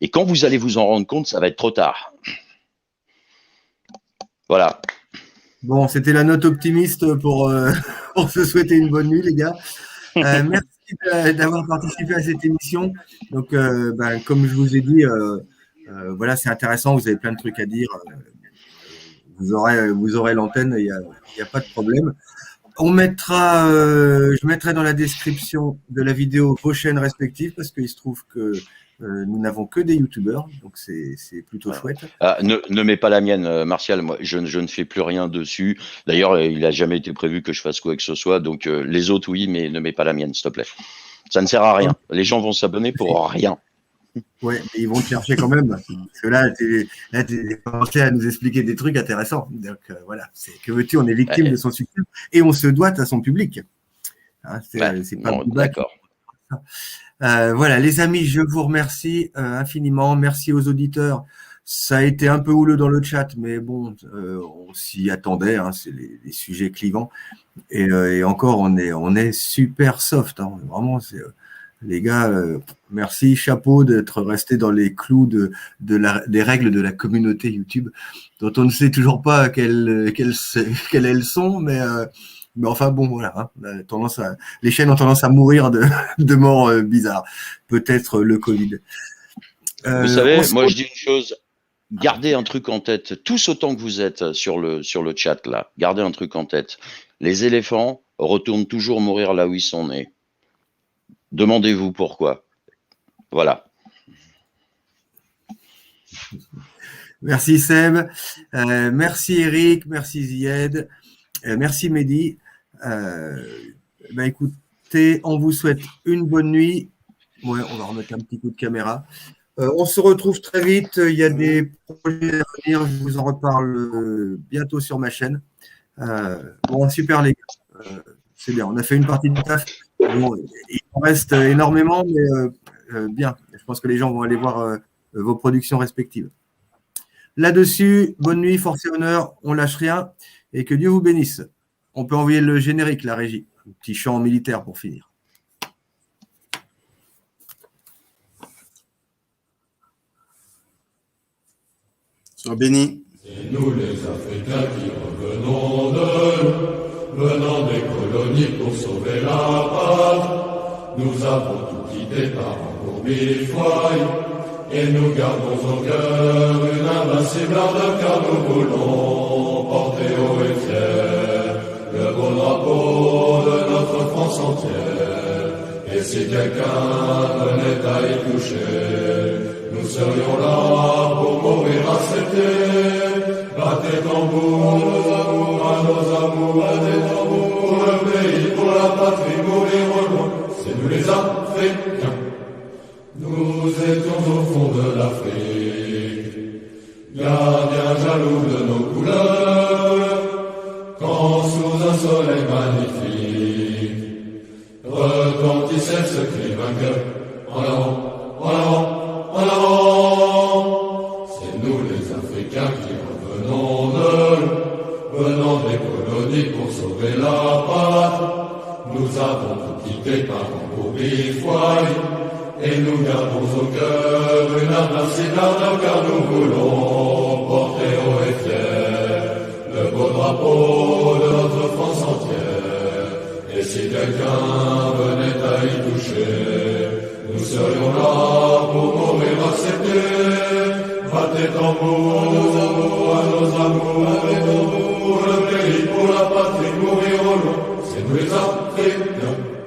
Et quand vous allez vous en rendre compte, ça va être trop tard. Voilà. Bon, c'était la note optimiste pour, pour se souhaiter une bonne nuit, les gars. Merci d'avoir participé à cette émission. Donc, comme je vous ai dit, voilà, c'est intéressant. Vous avez plein de trucs à dire. Vous aurez l'antenne. Il n'y a pas de problème. On mettra, je mettrai dans la description de la vidéo vos chaînes respectives parce qu'il se trouve que nous n'avons que des youtubeurs, donc c'est plutôt chouette. Ne mets pas la mienne, Martial. Moi, je ne fais plus rien dessus. D'ailleurs, il n'a jamais été prévu que je fasse quoi que ce soit. Donc, les autres, oui, mais ne mets pas la mienne, s'il te plaît. Ça ne sert à rien. Les gens vont s'abonner pour rien. Ouais, mais ils vont te chercher quand même. Parce que là, tu as commencé à nous expliquer des trucs intéressants. Donc, voilà. Que veux-tu, on est victime de son succès et on se doit à son public. Hein, c'est pas d'accord. Voilà, les amis, je vous remercie infiniment. Merci aux auditeurs. Ça a été un peu houleux dans le chat, mais bon, on s'y attendait. Hein, c'est les sujets clivants. Et encore, on est super soft. Hein, vraiment, les gars, merci, chapeau d'être resté dans les clous des règles de la communauté YouTube, dont on ne sait toujours pas quelles elles sont, mais enfin bon, voilà, hein, les chaînes ont tendance à mourir de morts bizarres. Peut-être le Covid. Vous savez, moi je dis une chose, gardez un truc en tête, tous autant que vous êtes sur le chat là, gardez un truc en tête. Les éléphants retournent toujours mourir là où ils sont nés. Demandez-vous pourquoi. Voilà. Merci Seb, merci Eric, merci Zied, merci Mehdi. Écoutez, on vous souhaite une bonne nuit. Ouais, on va remettre un petit coup de caméra. On se retrouve très vite. Il y a des projets à venir. Je vous en reparle bientôt sur ma chaîne. Bon, super les gars. C'est bien. On a fait une partie du taf. Bon, il en reste énormément, mais bien. Je pense que les gens vont aller voir vos productions respectives. Là-dessus, bonne nuit, force et honneur. On lâche rien. Et que Dieu vous bénisse. On peut envoyer le générique, la régie. Un petit chant militaire pour finir. Sois béni. C'est nous les Africains qui revenons venant des colonies pour sauver la patrie. Nous avons tout quitté par un bourbifoy, et nous gardons au cœur une invincible ardeur, car nous voulons porter haut et fier le beau drapeau de notre France entière. Et si quelqu'un venait à y toucher, nous serions là pour mourir acceptés. Battez tambour, à nos amours, battez tambour, pour le pays, pour la patrie, mourir au loin. C'est nous les Africains. Nous étions au fond de l'Afrique, gardiens jaloux de nos couleurs, quand sous un soleil magnifique retentissait ce cri vainqueur. En avant, en avant, en avant. C'est nous les Africains qui revenons venant des colonies pour sauver la patrie. Nous avons tout quitté par un bourbifoy, et nous gardons au cœur une invincible ardeur, car nous voulons porter haut et fier le beau drapeau de notre France entière. Et si quelqu'un venait à y toucher, nous serions là pour mourir acceptés. Battez tambour, à nos amours, battez tambour, pour le pays, pour la patrie, mourir au loin. C'est nous les Africains.